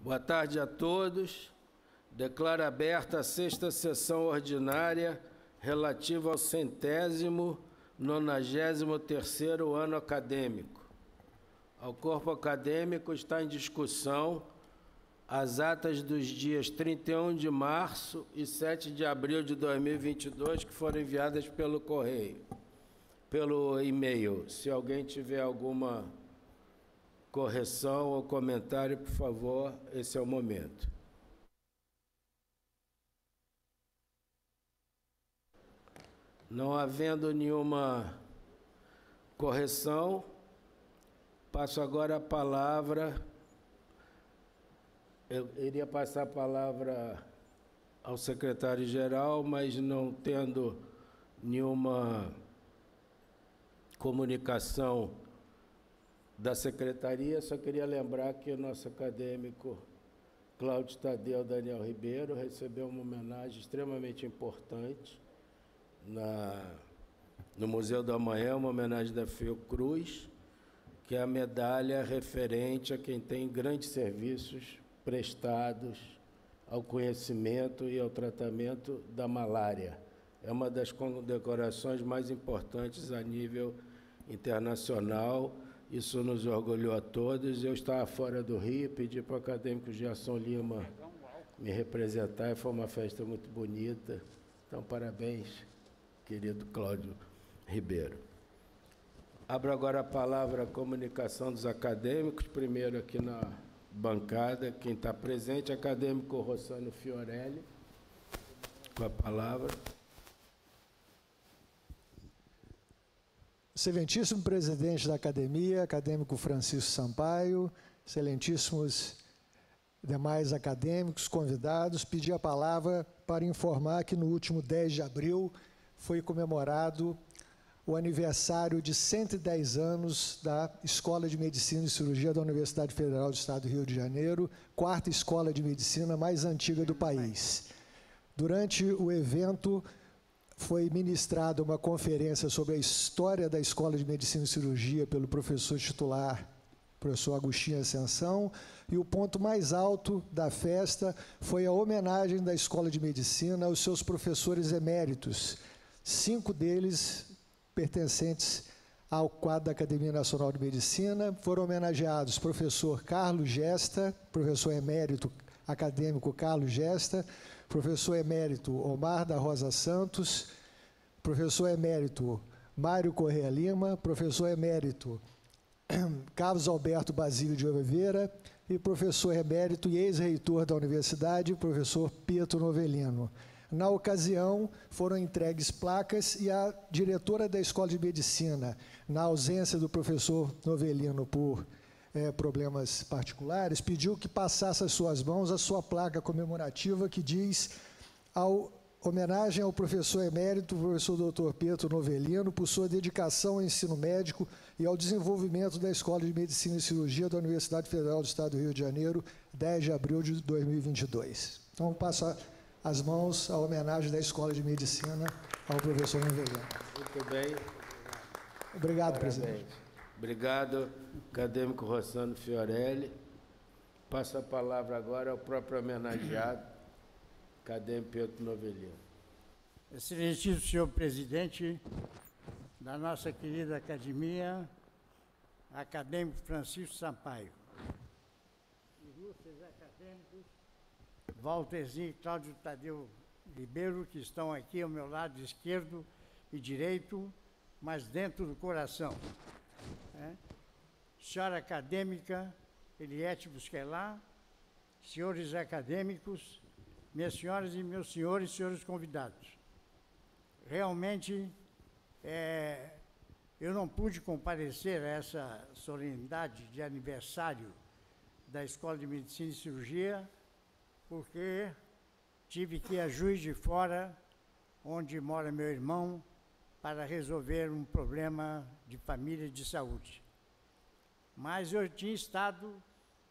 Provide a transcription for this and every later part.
Boa tarde a todos. Declaro aberta a sexta sessão ordinária relativa ao 193º ano acadêmico. Ao corpo acadêmico está em discussão as atas dos dias 31 de março e 7 de abril de 2022, que foram enviadas pelo correio, pelo e-mail. Se alguém tiver alguma correção ou comentário, por favor, esse é o momento. Não havendo nenhuma correção, passo agora a palavra. Eu iria passar a palavra ao secretário-geral, mas não tendo nenhuma comunicação da secretaria, só queria lembrar que o nosso acadêmico Cláudio Tadeu Daniel Ribeiro recebeu uma homenagem extremamente importante no Museu do Amanhã, uma homenagem da Fiocruz, que é a medalha referente a quem tem grandes serviços prestados ao conhecimento e ao tratamento da malária. É uma das condecorações mais importantes a nível internacional. Isso nos orgulhou a todos. Eu estava fora do Rio, pedi para o acadêmico Gerson Lima me representar, e foi uma festa muito bonita. Então, parabéns, querido Cláudio Ribeiro. Abro agora a palavra à comunicação dos acadêmicos, primeiro aqui na bancada, quem está presente, acadêmico Rossano Fiorelli, com a palavra. Excelentíssimo presidente da academia, acadêmico Francisco Sampaio, excelentíssimos demais acadêmicos, convidados, pedi a palavra para informar que no último 10 de abril foi comemorado o aniversário de 110 anos da Escola de Medicina e Cirurgia da Universidade Federal do Estado do Rio de Janeiro, quarta escola de medicina mais antiga do país. Durante o evento, foi ministrada uma conferência sobre a história da Escola de Medicina e Cirurgia pelo professor titular, professor Agostinho Ascensão, e o ponto mais alto da festa foi a homenagem da Escola de Medicina aos seus professores eméritos, 5 deles pertencentes ao quadro da Academia Nacional de Medicina. Foram homenageados professor Carlos Gesta, professor emérito acadêmico Carlos Gesta, professor emérito Omar da Rosa Santos, professor emérito Mário Correia Lima, professor emérito Carlos Alberto Basílio de Oliveira e professor emérito e ex-reitor da universidade, professor Pietro Novelino. Na ocasião, foram entregues placas e a diretora da Escola de Medicina, na ausência do professor Novelino por problemas particulares, pediu que passasse às suas mãos a sua placa comemorativa que diz homenagem ao professor emérito, professor Dr. Pietro Novelino, por sua dedicação ao ensino médico e ao desenvolvimento da Escola de Medicina e Cirurgia da Universidade Federal do Estado do Rio de Janeiro, 10 de abril de 2022. Então, passo as mãos à homenagem da Escola de Medicina ao professor Novelino. Muito bem. Obrigado, Parabéns. presidente. Obrigado, acadêmico Rossano Fiorelli. Passo a palavra agora ao próprio homenageado, acadêmico Pietro Novelino. Excelentíssimo senhor presidente da nossa querida academia, acadêmico Francisco Sampaio, ilustres acadêmicos, Walterzinho e Cláudio Tadeu Ribeiro, que estão aqui ao meu lado esquerdo e direito, mas dentro do coração. Senhora acadêmica Eliette Busquelá, senhores acadêmicos, minhas senhoras e meus senhores, senhores convidados. Realmente, eu não pude comparecer a essa solenidade de aniversário da Escola de Medicina e Cirurgia, porque tive que ir a Juiz de Fora, onde mora meu irmão, para resolver um problema de família e de saúde. Mas eu tinha estado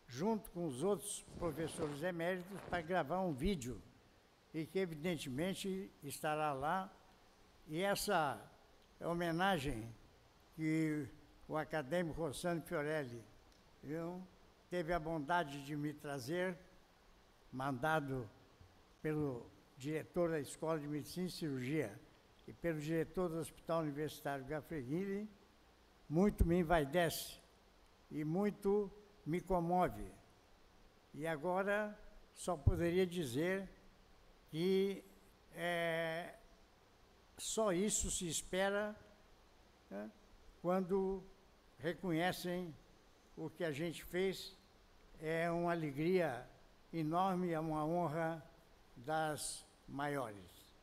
junto com os outros professores eméritos para gravar um vídeo e que evidentemente estará lá. E essa homenagem que o acadêmico Rossano Fiorelli teve a bondade de me trazer, mandado pelo diretor da Escola de Medicina e Cirurgia e pelo diretor do Hospital Universitário Gafreguini, muito me envaidece e muito me comove. E agora só poderia dizer que só isso se espera, né, quando reconhecem o que a gente fez. É uma alegria enorme, é uma honra das maiores.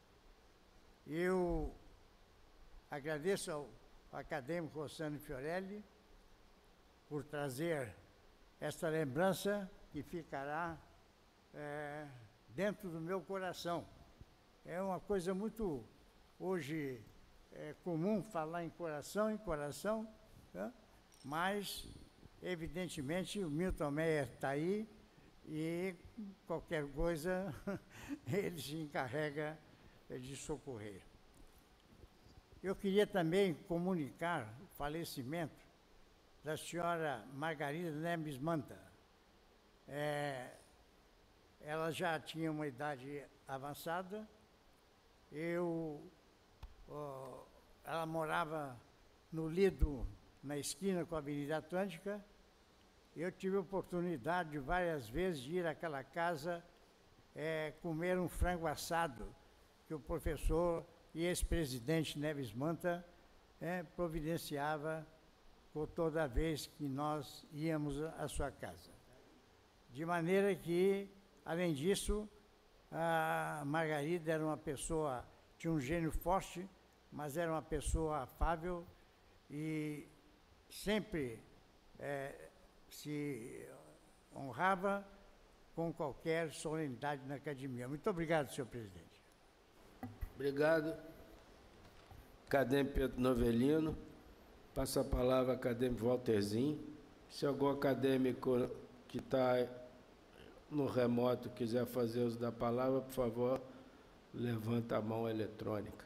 Eu agradeço ao acadêmico Rossano Fiorelli por trazer esta lembrança que ficará dentro do meu coração. É uma coisa muito, hoje, comum falar em coração, né? Mas, evidentemente, o Milton Meyer está aí e qualquer coisa ele se encarrega de socorrer. Eu queria também comunicar o falecimento da senhora Margarida Nemes Manta. Ela já tinha uma idade avançada. Ela morava no Lido, na esquina com a Avenida Atlântica. Eu tive a oportunidade de várias vezes de ir àquela casa comer um frango assado que o professor e ex-presidente Neves Manta providenciava por toda vez que nós íamos à sua casa. De maneira que, além disso, a Margarida era uma pessoa, tinha um gênio forte, mas era uma pessoa afável e sempre se honrava com qualquer solenidade na academia. Muito obrigado, senhor presidente. Obrigado. Acadêmico Pedro Novelino. Passo a palavra ao acadêmico Walterzinho. Se algum acadêmico que está no remoto quiser fazer uso da palavra, por favor, levanta a mão eletrônica.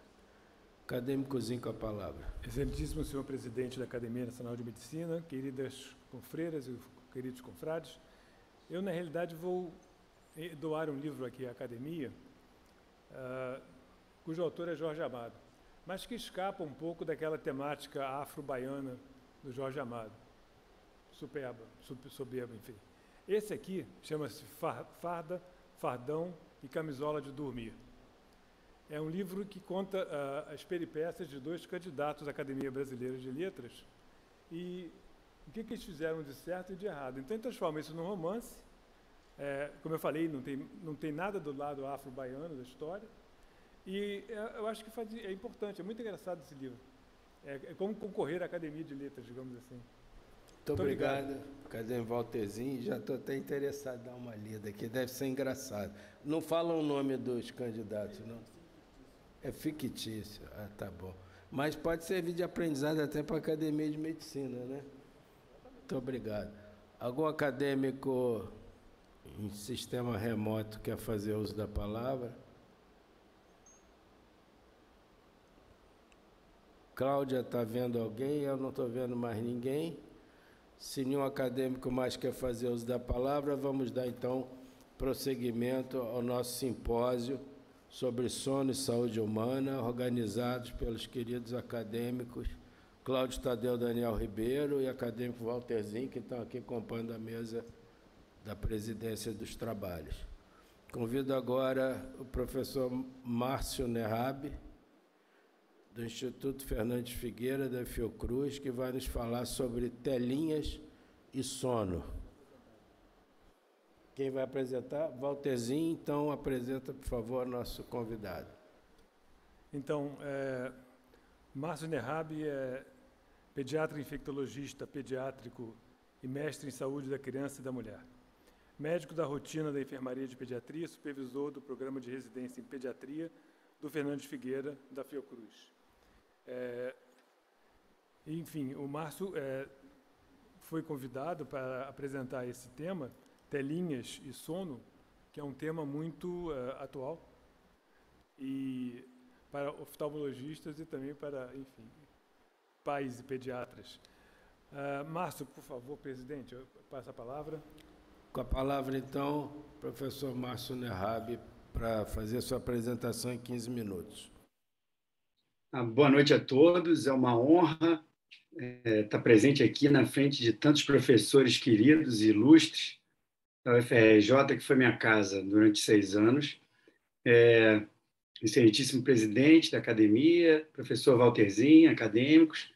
Acadêmicozinho com a palavra. Excelentíssimo senhor presidente da Academia Nacional de Medicina, queridas confreiras e queridos confrades, eu, na realidade, vou doar um livro aqui à Academia, cujo autor é Jorge Amado, mas que escapa um pouco daquela temática afro-baiana do Jorge Amado. Soberba, enfim. Esse aqui chama-se Farda, Fardão e Camisola de Dormir. É um livro que conta as peripécias de dois candidatos à Academia Brasileira de Letras e o que eles fizeram de certo e de errado. Então, ele transforma isso num romance. Como eu falei, não tem nada do lado afro-baiano da história. E eu acho que é importante, é muito engraçado esse livro. É como concorrer à Academia de Letras, digamos assim. Muito obrigado. Acadêmico Walterzinho. Já estou até interessado em dar uma lida aqui, deve ser engraçado. Não falam o nome dos candidatos, não? É fictício. Ah, tá bom. Mas pode servir de aprendizado até para a Academia de Medicina, né? Muito obrigado. Algum acadêmico em sistema remoto quer fazer uso da palavra? Cláudia está vendo alguém? Eu não estou vendo mais ninguém. Se nenhum acadêmico mais quer fazer uso da palavra, vamos dar, então, prosseguimento ao nosso simpósio sobre sono e saúde humana, organizados pelos queridos acadêmicos Cláudio Tadeu Daniel Ribeiro e acadêmico Walterzinho, que estão aqui compondo a mesa da presidência dos trabalhos. Convido agora o professor Márcio Nerrabi, do Instituto Fernandes Figueira, da Fiocruz, que vai nos falar sobre telinhas e sono. Quem vai apresentar? Walterzinho, então apresenta, por favor, nosso convidado. Então, Márcio Nerrabi é pediatra infectologista pediátrico e mestre em saúde da criança e da mulher. Médico da rotina da enfermaria de pediatria, supervisor do programa de residência em pediatria do Fernandes Figueira, da Fiocruz. Enfim, o Márcio foi convidado para apresentar esse tema, telinhas e sono, que é um tema muito atual, e para oftalmologistas e também para, enfim, pais e pediatras. Márcio, por favor, presidente, eu passo a palavra. Com a palavra, então, professor Márcio Nerhab, para fazer sua apresentação em 15 minutos. Boa noite a todos, é uma honra estar presente aqui na frente de tantos professores queridos e ilustres da UFRJ, que foi minha casa durante 6 anos. Excelentíssimo presidente da academia, professor Walterzinho, acadêmicos.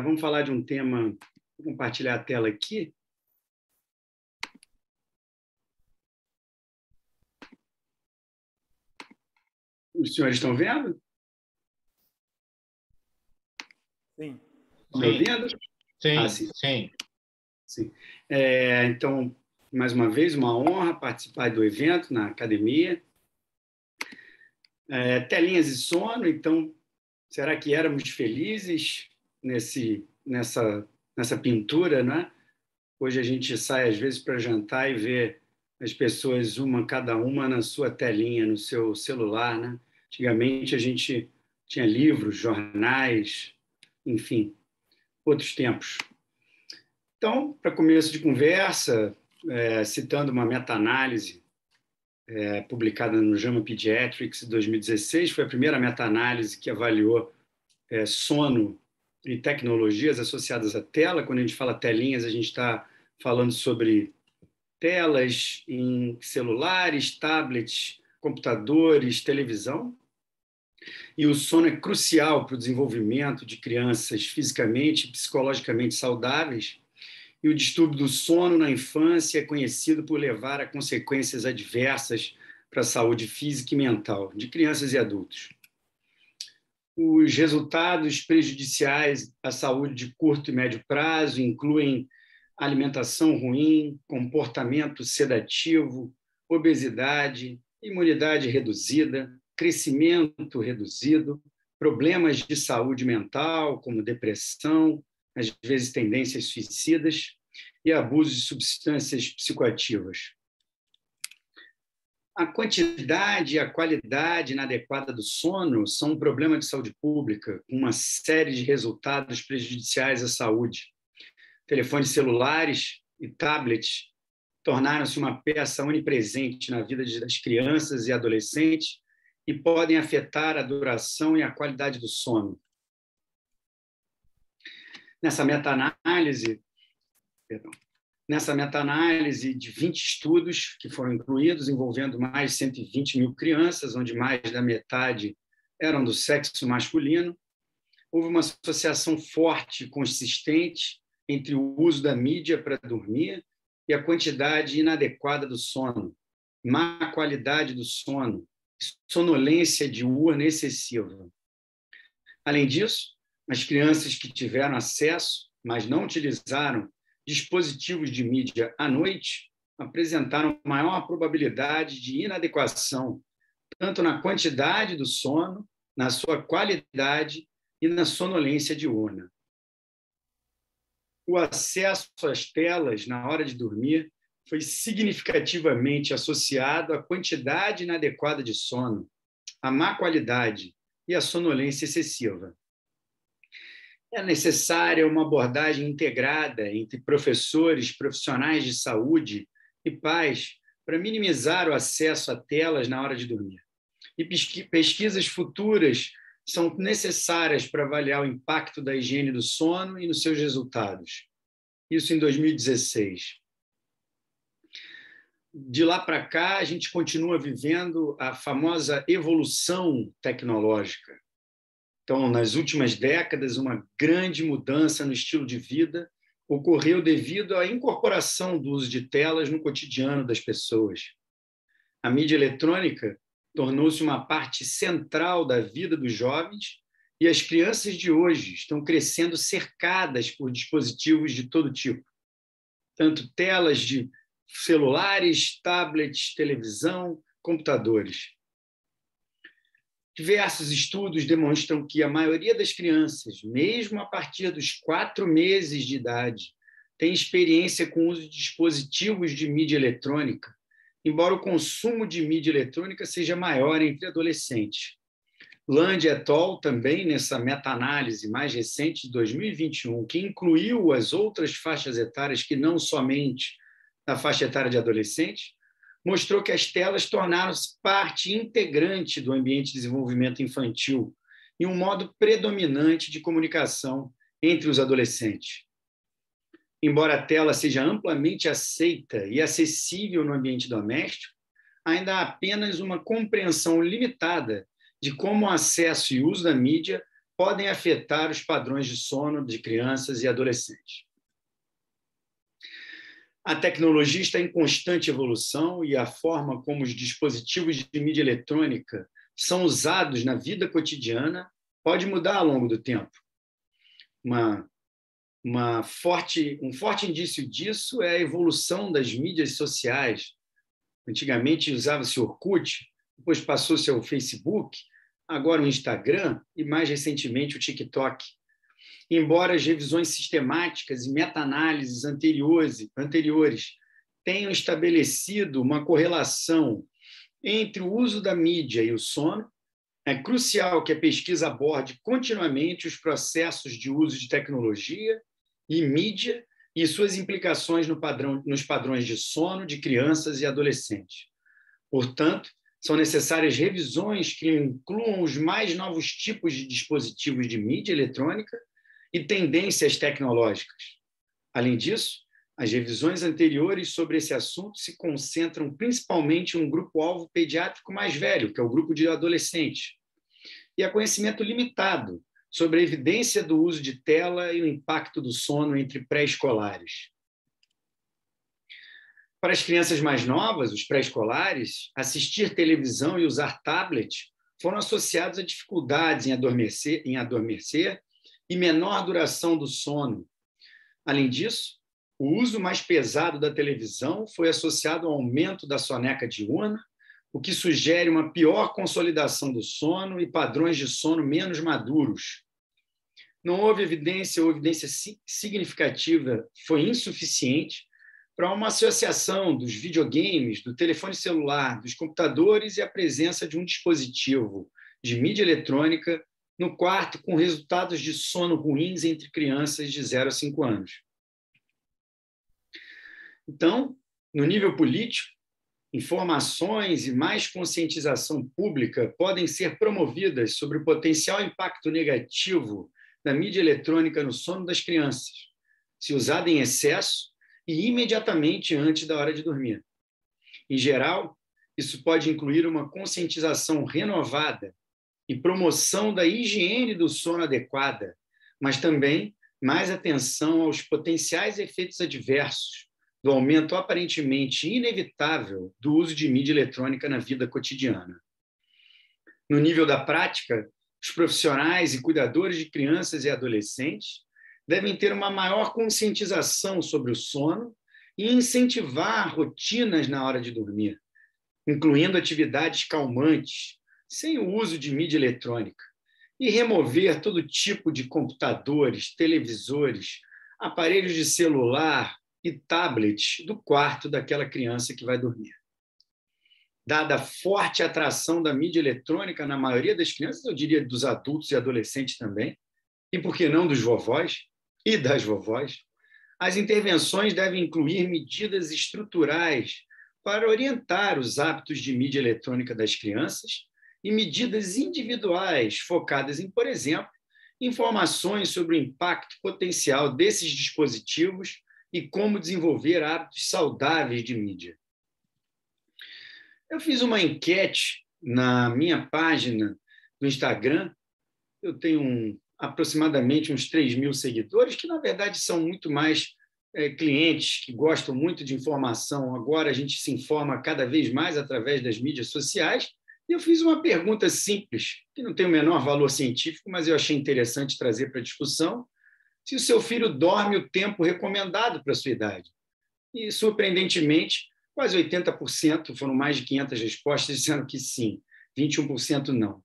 Vamos falar de um tema, vou compartilhar a tela aqui. Os senhores estão vendo? Sim. Estão me ouvindo? Sim, sim. Sim. Então, mais uma vez, uma honra participar do evento na academia. Telinhas e sono, então, será que éramos felizes nessa pintura, né? Hoje a gente sai, às vezes, para jantar e vê as pessoas, cada uma na sua telinha, no seu celular, né? Antigamente, a gente tinha livros, jornais, enfim, outros tempos. Então, para começo de conversa, citando uma meta-análise publicada no JAMA Pediatrics em 2016, foi a primeira meta-análise que avaliou sono e tecnologias associadas à tela. Quando a gente fala telinhas, a gente está falando sobre telas em celulares, tablets, computadores, televisão. E o sono é crucial para o desenvolvimento de crianças fisicamente e psicologicamente saudáveis. E o distúrbio do sono na infância é conhecido por levar a consequências adversas para a saúde física e mental de crianças e adultos. Os resultados prejudiciais à saúde de curto e médio prazo incluem alimentação ruim, comportamento sedativo, obesidade, imunidade reduzida, crescimento reduzido, problemas de saúde mental, como depressão, às vezes tendências suicidas, e abuso de substâncias psicoativas. A quantidade e a qualidade inadequada do sono são um problema de saúde pública, com uma série de resultados prejudiciais à saúde. Telefones celulares e tablets tornaram-se uma peça onipresente na vida das crianças e adolescentes e podem afetar a duração e a qualidade do sono. Nessa meta-análise de 20 estudos que foram incluídos, envolvendo mais de 120 mil crianças, onde mais da metade eram do sexo masculino, houve uma associação forte e consistente entre o uso da mídia para dormir e a quantidade inadequada do sono, má qualidade do sono, sonolência diurna excessiva. Além disso, as crianças que tiveram acesso, mas não utilizaram dispositivos de mídia à noite, apresentaram maior probabilidade de inadequação, tanto na quantidade do sono, na sua qualidade e na sonolência diurna. O acesso às telas na hora de dormir foi significativamente associado à quantidade inadequada de sono, à má qualidade e à sonolência excessiva. É necessária uma abordagem integrada entre professores, profissionais de saúde e pais para minimizar o acesso a telas na hora de dormir. E pesquisas futuras são necessárias para avaliar o impacto da higiene do sono e nos seus resultados. Isso em 2016. De lá para cá, a gente continua vivendo a famosa evolução tecnológica. Então, nas últimas décadas, uma grande mudança no estilo de vida ocorreu devido à incorporação do uso de telas no cotidiano das pessoas. A mídia eletrônica tornou-se uma parte central da vida dos jovens e as crianças de hoje estão crescendo cercadas por dispositivos de todo tipo, tanto telas de celulares, tablets, televisão, computadores. Diversos estudos demonstram que a maioria das crianças, mesmo a partir dos 4 meses de idade, tem experiência com o uso de dispositivos de mídia eletrônica, embora o consumo de mídia eletrônica seja maior entre adolescentes. Land et al. Também, nessa meta-análise mais recente de 2021, que incluiu as outras faixas etárias que não somente a faixa etária de adolescentes, mostrou que as telas tornaram-se parte integrante do ambiente de desenvolvimento infantil e um modo predominante de comunicação entre os adolescentes. Embora a tela seja amplamente aceita e acessível no ambiente doméstico, ainda há apenas uma compreensão limitada de como o acesso e uso da mídia podem afetar os padrões de sono de crianças e adolescentes. A tecnologia está em constante evolução e a forma como os dispositivos de mídia eletrônica são usados na vida cotidiana pode mudar ao longo do tempo. Um forte indício disso é a evolução das mídias sociais. Antigamente usava-se o Orkut, depois passou-se ao Facebook, agora o Instagram e, mais recentemente, o TikTok. Embora as revisões sistemáticas e meta-análises anteriores tenham estabelecido uma correlação entre o uso da mídia e o sono, é crucial que a pesquisa aborde continuamente os processos de uso de tecnologia e mídia e suas implicações nos padrões de sono de crianças e adolescentes. Portanto, são necessárias revisões que incluam os mais novos tipos de dispositivos de mídia eletrônica e tendências tecnológicas. Além disso, as revisões anteriores sobre esse assunto se concentram principalmente em um grupo-alvo pediátrico mais velho, que é o grupo de adolescentes, e há conhecimento limitado sobre a evidência do uso de tela e o impacto do sono entre pré-escolares. Para as crianças mais novas, os pré-escolares, assistir televisão e usar tablet foram associados a dificuldades em adormecer e menor duração do sono. Além disso, o uso mais pesado da televisão foi associado ao aumento da soneca diurna, o que sugere uma pior consolidação do sono e padrões de sono menos maduros. Não houve evidência ou evidência significativa, foi insuficiente para uma associação dos videogames, do telefone celular, dos computadores e a presença de um dispositivo de mídia eletrônica no quarto com resultados de sono ruins entre crianças de 0 a 5 anos. Então, no nível político, informações e mais conscientização pública podem ser promovidas sobre o potencial impacto negativo da mídia eletrônica no sono das crianças, se usada em excesso e imediatamente antes da hora de dormir. Em geral, isso pode incluir uma conscientização renovada e promoção da higiene do sono adequada, mas também mais atenção aos potenciais efeitos adversos do aumento aparentemente inevitável do uso de mídia eletrônica na vida cotidiana. No nível da prática, os profissionais e cuidadores de crianças e adolescentes devem ter uma maior conscientização sobre o sono e incentivar rotinas na hora de dormir, incluindo atividades calmantes, sem o uso de mídia eletrônica, e remover todo tipo de computadores, televisores, aparelhos de celular e tablets do quarto daquela criança que vai dormir. Dada a forte atração da mídia eletrônica na maioria das crianças, eu diria dos adultos e adolescentes também, e por que não dos vovós e das vovós, as intervenções devem incluir medidas estruturais para orientar os hábitos de mídia eletrônica das crianças e medidas individuais focadas em, por exemplo, informações sobre o impacto potencial desses dispositivos e como desenvolver hábitos saudáveis de mídia. Eu fiz uma enquete na minha página do Instagram, eu tenho aproximadamente uns 3.000 seguidores, que na verdade são muito mais clientes que gostam muito de informação. Agora a gente se informa cada vez mais através das mídias sociais, e eu fiz uma pergunta simples, que não tem o menor valor científico, mas eu achei interessante trazer para a discussão, se o seu filho dorme o tempo recomendado para a sua idade. E, surpreendentemente, quase 80%, foram mais de 500 respostas, disseram que sim, 21% não.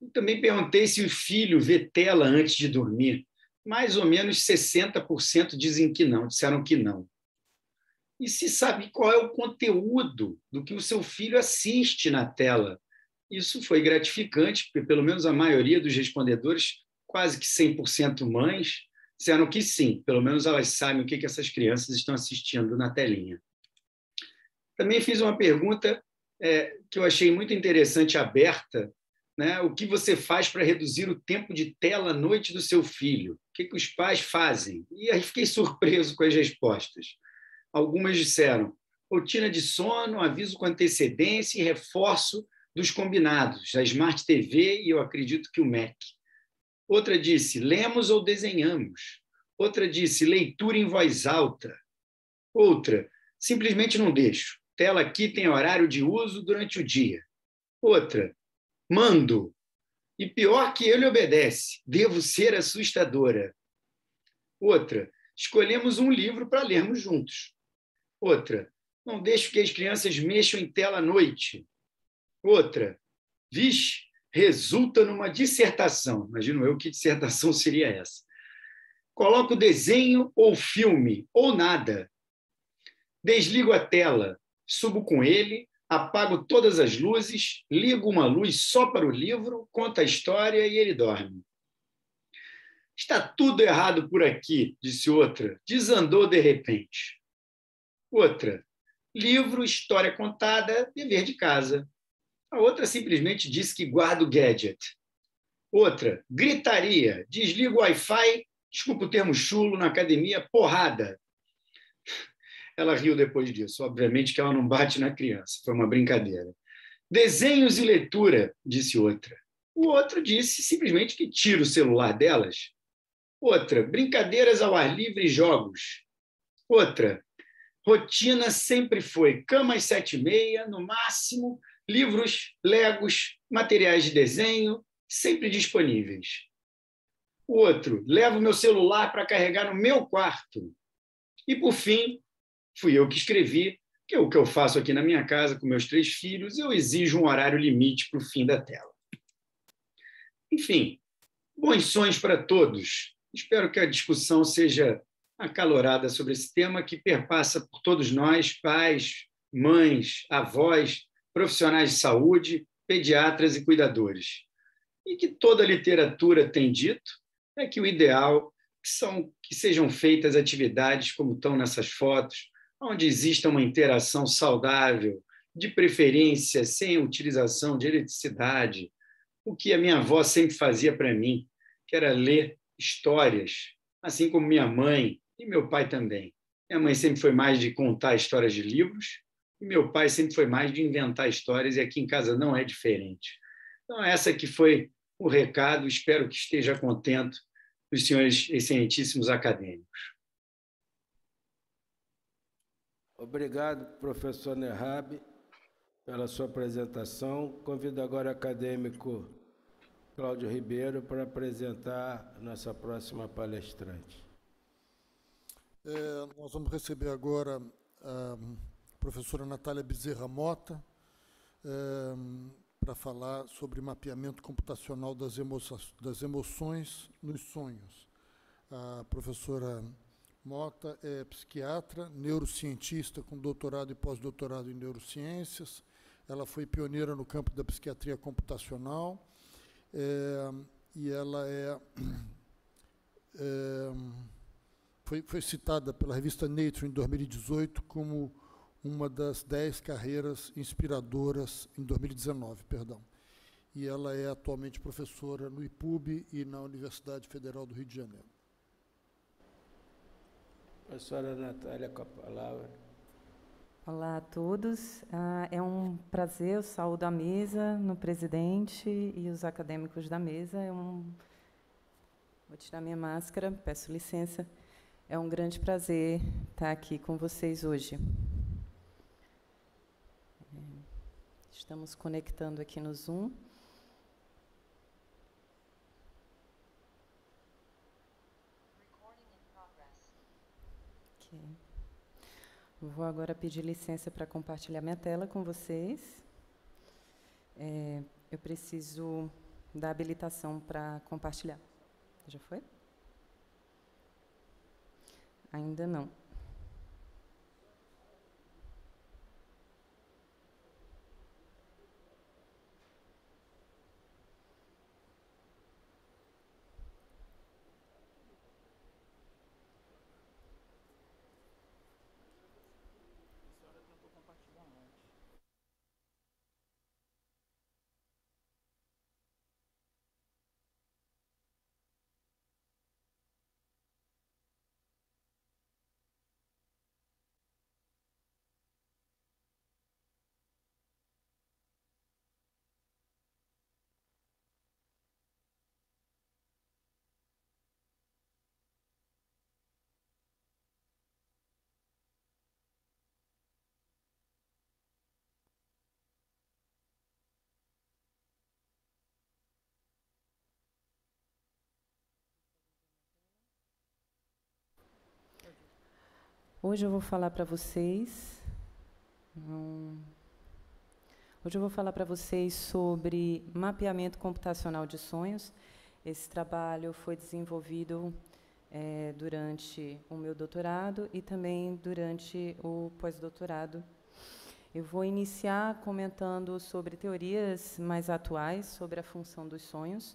Eu também perguntei se o filho vê tela antes de dormir. Mais ou menos 60% dizem que não, disseram que não. E se sabe qual é o conteúdo do que o seu filho assiste na tela isso foi gratificante, porque pelo menos a maioria dos respondedores, quase que 100% mães, disseram que sim, pelo menos elas sabem o que essas crianças estão assistindo na telinha. Também fiz uma pergunta que eu achei muito interessante, aberta, né? O que você faz para reduzir o tempo de tela à noite do seu filho? O que os pais fazem? E aí fiquei surpreso com as respostas. Algumas disseram: rotina de sono, aviso com antecedência e reforço dos combinados, a Smart TV e eu acredito que o Mac. Outra disse: lemos ou desenhamos. Outra disse: leitura em voz alta. Outra: simplesmente não deixo. Tela aqui tem horário de uso durante o dia. Outra: mando. E pior que ele obedece. Devo ser assustadora. Outra: escolhemos um livro para lermos juntos. Outra: não deixo que as crianças mexam em tela à noite. Outra: vixe, resulta numa dissertação. Imagino eu que dissertação seria essa. Coloco desenho ou filme, ou nada. Desligo a tela, subo com ele, apago todas as luzes, ligo uma luz só para o livro, conto a história e ele dorme. Está tudo errado por aqui, disse outra. Desandou de repente. Outra: livro, história contada, dever de casa. A outra simplesmente disse que guarda o gadget. Outra: gritaria, desliga o Wi-Fi, desculpa o termo chulo, na academia, porrada. Ela riu depois disso. Obviamente que ela não bate na criança, foi uma brincadeira. Desenhos e leitura, disse outra. O outro disse simplesmente que tira o celular delas. Outra: brincadeiras ao ar livre e jogos. Outra: rotina sempre foi cama às 7h30, no máximo, livros, legos, materiais de desenho, sempre disponíveis. O outro: levo meu celular para carregar no meu quarto. E, por fim, fui eu que escrevi, que é o que eu faço aqui na minha casa com meus 3 filhos, eu exijo um horário limite para o fim da tela. Enfim, bons sonhos para todos. Espero que a discussão seja acalorada sobre esse tema que perpassa por todos nós, pais, mães, avós, profissionais de saúde, pediatras e cuidadores. E que toda a literatura tem dito é que o ideal que sejam feitas atividades como estão nessas fotos, onde exista uma interação saudável, de preferência sem utilização de eletricidade, o que a minha avó sempre fazia para mim, que era ler histórias, assim como minha mãe e meu pai também. Minha mãe sempre foi mais de contar histórias de livros e meu pai sempre foi mais de inventar histórias, e aqui em casa não é diferente. Então, essa que foi o recado, espero que esteja contente os senhores excelentíssimos acadêmicos. Obrigado, professor Nerhab, pela sua apresentação. Convido agora o acadêmico Cláudio Ribeiro para apresentar a nossa próxima palestrante. Nós vamos receber agora a professora Natália Bezerra Mota para falar sobre mapeamento computacional das emoções nos sonhos. A professora Mota é psiquiatra, neurocientista com doutorado e pós-doutorado em neurociências. Ela foi pioneira no campo da psiquiatria computacional e ela foi citada pela revista Nature em 2018 como uma das 10 carreiras inspiradoras, em 2019, perdão. E ela é atualmente professora no IPUB e na Universidade Federal do Rio de Janeiro. Professora Natália, com a palavra. Olá a todos. É um prazer, eu saúdo a mesa, no presidente e os acadêmicos da mesa. Vou tirar minha máscara, peço licença. É um grande prazer estar aqui com vocês hoje. Estamos conectando aqui no Zoom. Okay. Vou agora pedir licença para compartilhar minha tela com vocês. Eu preciso da habilitação para compartilhar. Já foi? Ainda não. Hoje eu vou falar para vocês... Hoje eu vou falar para vocês sobre mapeamento computacional de sonhos. Esse trabalho foi desenvolvido durante o meu doutorado e também durante o pós-doutorado. Eu vou iniciar comentando sobre teorias mais atuais sobre a função dos sonhos.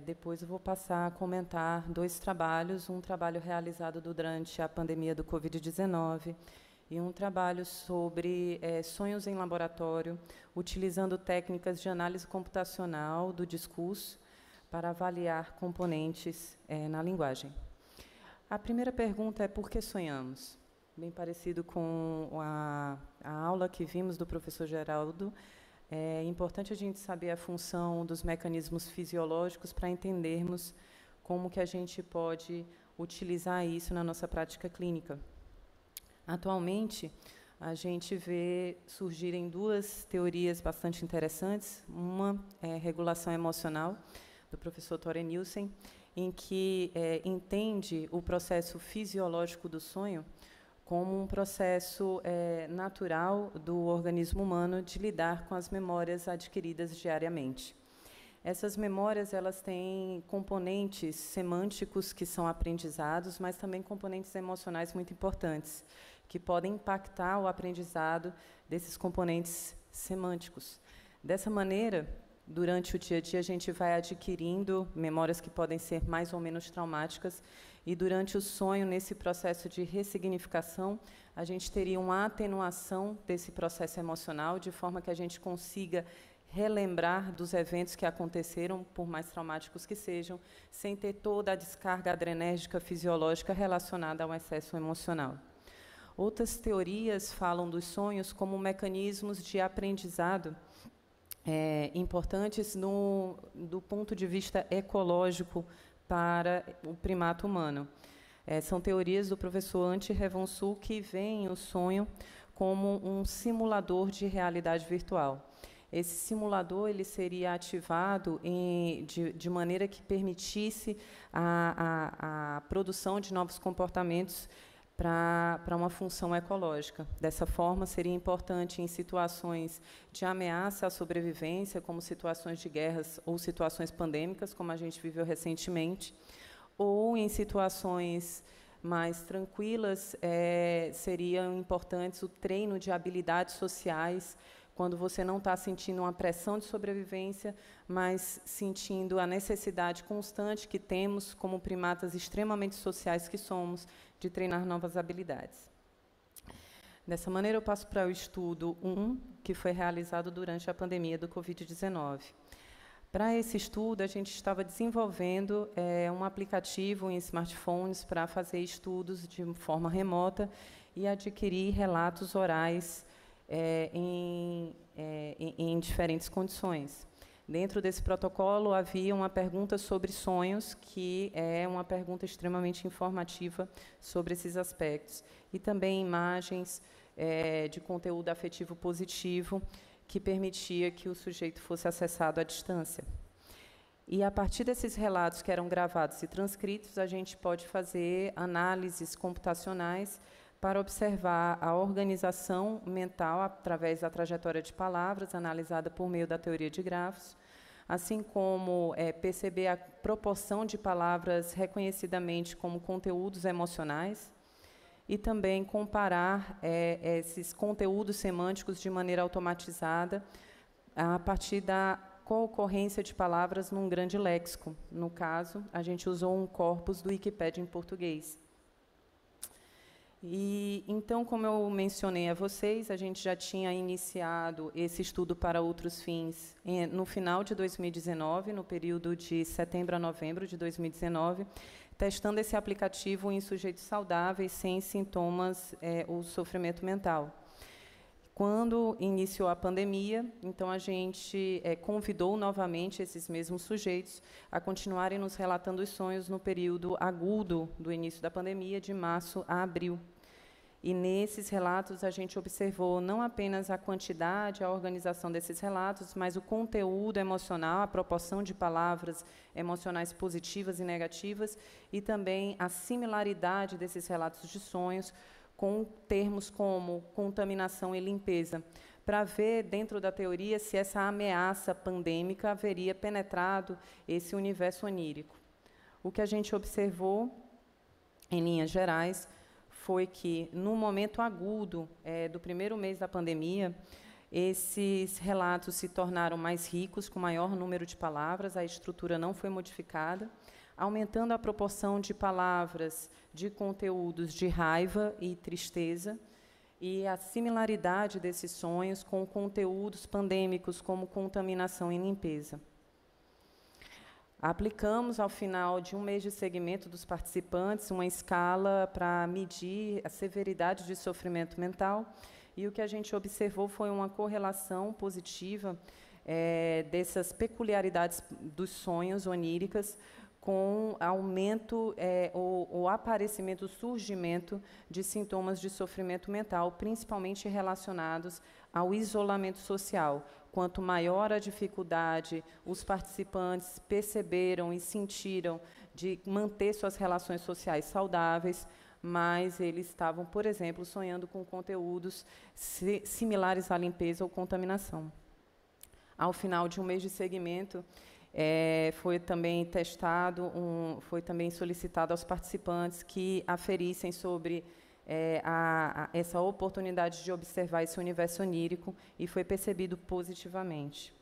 Depois eu vou passar a comentar 2 trabalhos, um trabalho realizado durante a pandemia do Covid-19 e um trabalho sobre sonhos em laboratório, utilizando técnicas de análise computacional do discurso para avaliar componentes na linguagem. A primeira pergunta é: por que sonhamos? Bem parecido com a aula que vimos do professor Geraldo, é importante a gente saber a função dos mecanismos fisiológicos para entendermos como que a gente pode utilizar isso na nossa prática clínica. Atualmente, a gente vê surgirem 2 teorias bastante interessantes. Uma é regulação emocional, do professor Tore Nielsen, em que entende o processo fisiológico do sonho como um processo natural do organismo humano de lidar com as memórias adquiridas diariamente. Essas memórias, elas têm componentes semânticos que são aprendizados, mas também componentes emocionais muito importantes, que podem impactar o aprendizado desses componentes semânticos. Dessa maneira, durante o dia a dia, a gente vai adquirindo memórias que podem ser mais ou menos traumáticas, e durante o sonho, nesse processo de ressignificação, a gente teria uma atenuação desse processo emocional, de forma que a gente consiga relembrar dos eventos que aconteceram, por mais traumáticos que sejam, sem ter toda a descarga adrenérgica fisiológica relacionada ao excesso emocional. Outras teorias falam dos sonhos como mecanismos de aprendizado importantes do ponto de vista ecológico para o primato humano. São teorias do professor Antti Revonsuul, que veem o sonho como um simulador de realidade virtual. Esse simulador ele seria ativado de maneira que permitisse a produção de novos comportamentos para uma função ecológica. Dessa forma, seria importante em situações de ameaça à sobrevivência, como situações de guerras ou situações pandêmicas, como a gente viveu recentemente, ou em situações mais tranquilas, seriam importantes o treino de habilidades sociais, quando você não está sentindo uma pressão de sobrevivência, mas sentindo a necessidade constante que temos, como primatas extremamente sociais que somos, de treinar novas habilidades. Dessa maneira, eu passo para o estudo 1, que foi realizado durante a pandemia do Covid-19. Para esse estudo, a gente estava desenvolvendo um aplicativo em smartphones para fazer estudos de forma remota e adquirir relatos orais em diferentes condições. Dentro desse protocolo, havia uma pergunta sobre sonhos, que é uma pergunta extremamente informativa sobre esses aspectos, e também imagens de conteúdo afetivo positivo, que permitia que o sujeito fosse acessado à distância. E, a partir desses relatos que eram gravados e transcritos, a gente pode fazer análises computacionais para observar a organização mental através da trajetória de palavras, analisada por meio da teoria de grafos, assim como perceber a proporção de palavras reconhecidamente como conteúdos emocionais, e também comparar esses conteúdos semânticos de maneira automatizada a partir da co-ocorrência de palavras num grande léxico. No caso, a gente usou um corpus do Wikipédia em português. E, então, como eu mencionei a vocês, a gente já tinha iniciado esse estudo para outros fins no final de 2019, no período de setembro a novembro de 2019, testando esse aplicativo em sujeitos saudáveis, sem sintomas ou sofrimento mental. Quando iniciou a pandemia, então a gente convidou novamente esses mesmos sujeitos a continuarem nos relatando os sonhos no período agudo do início da pandemia, de março a abril. E, nesses relatos, a gente observou não apenas a quantidade, a organização desses relatos, mas o conteúdo emocional, a proporção de palavras emocionais positivas e negativas, e também a similaridade desses relatos de sonhos com termos como contaminação e limpeza, para ver, dentro da teoria, se essa ameaça pandêmica haveria penetrado esse universo onírico. O que a gente observou, em linhas gerais, foi que, no momento agudo do primeiro mês da pandemia, esses relatos se tornaram mais ricos, com maior número de palavras, a estrutura não foi modificada, aumentando a proporção de palavras, de conteúdos de raiva e tristeza, e a similaridade desses sonhos com conteúdos pandêmicos, como contaminação e limpeza. Aplicamos, ao final de um mês de segmento dos participantes, uma escala para medir a severidade de sofrimento mental, e o que a gente observou foi uma correlação positiva dessas peculiaridades dos sonhos oníricas com aumento ou aparecimento, o surgimento de sintomas de sofrimento mental, principalmente relacionados ao isolamento social. Quanto maior a dificuldade, os participantes perceberam e sentiram de manter suas relações sociais saudáveis, mas eles estavam, por exemplo, sonhando com conteúdos similares à limpeza ou contaminação. Ao final de um mês de segmento, foi também testado, foi também solicitado aos participantes que aferissem sobre essa oportunidade de observar esse universo onírico, e foi percebido positivamente.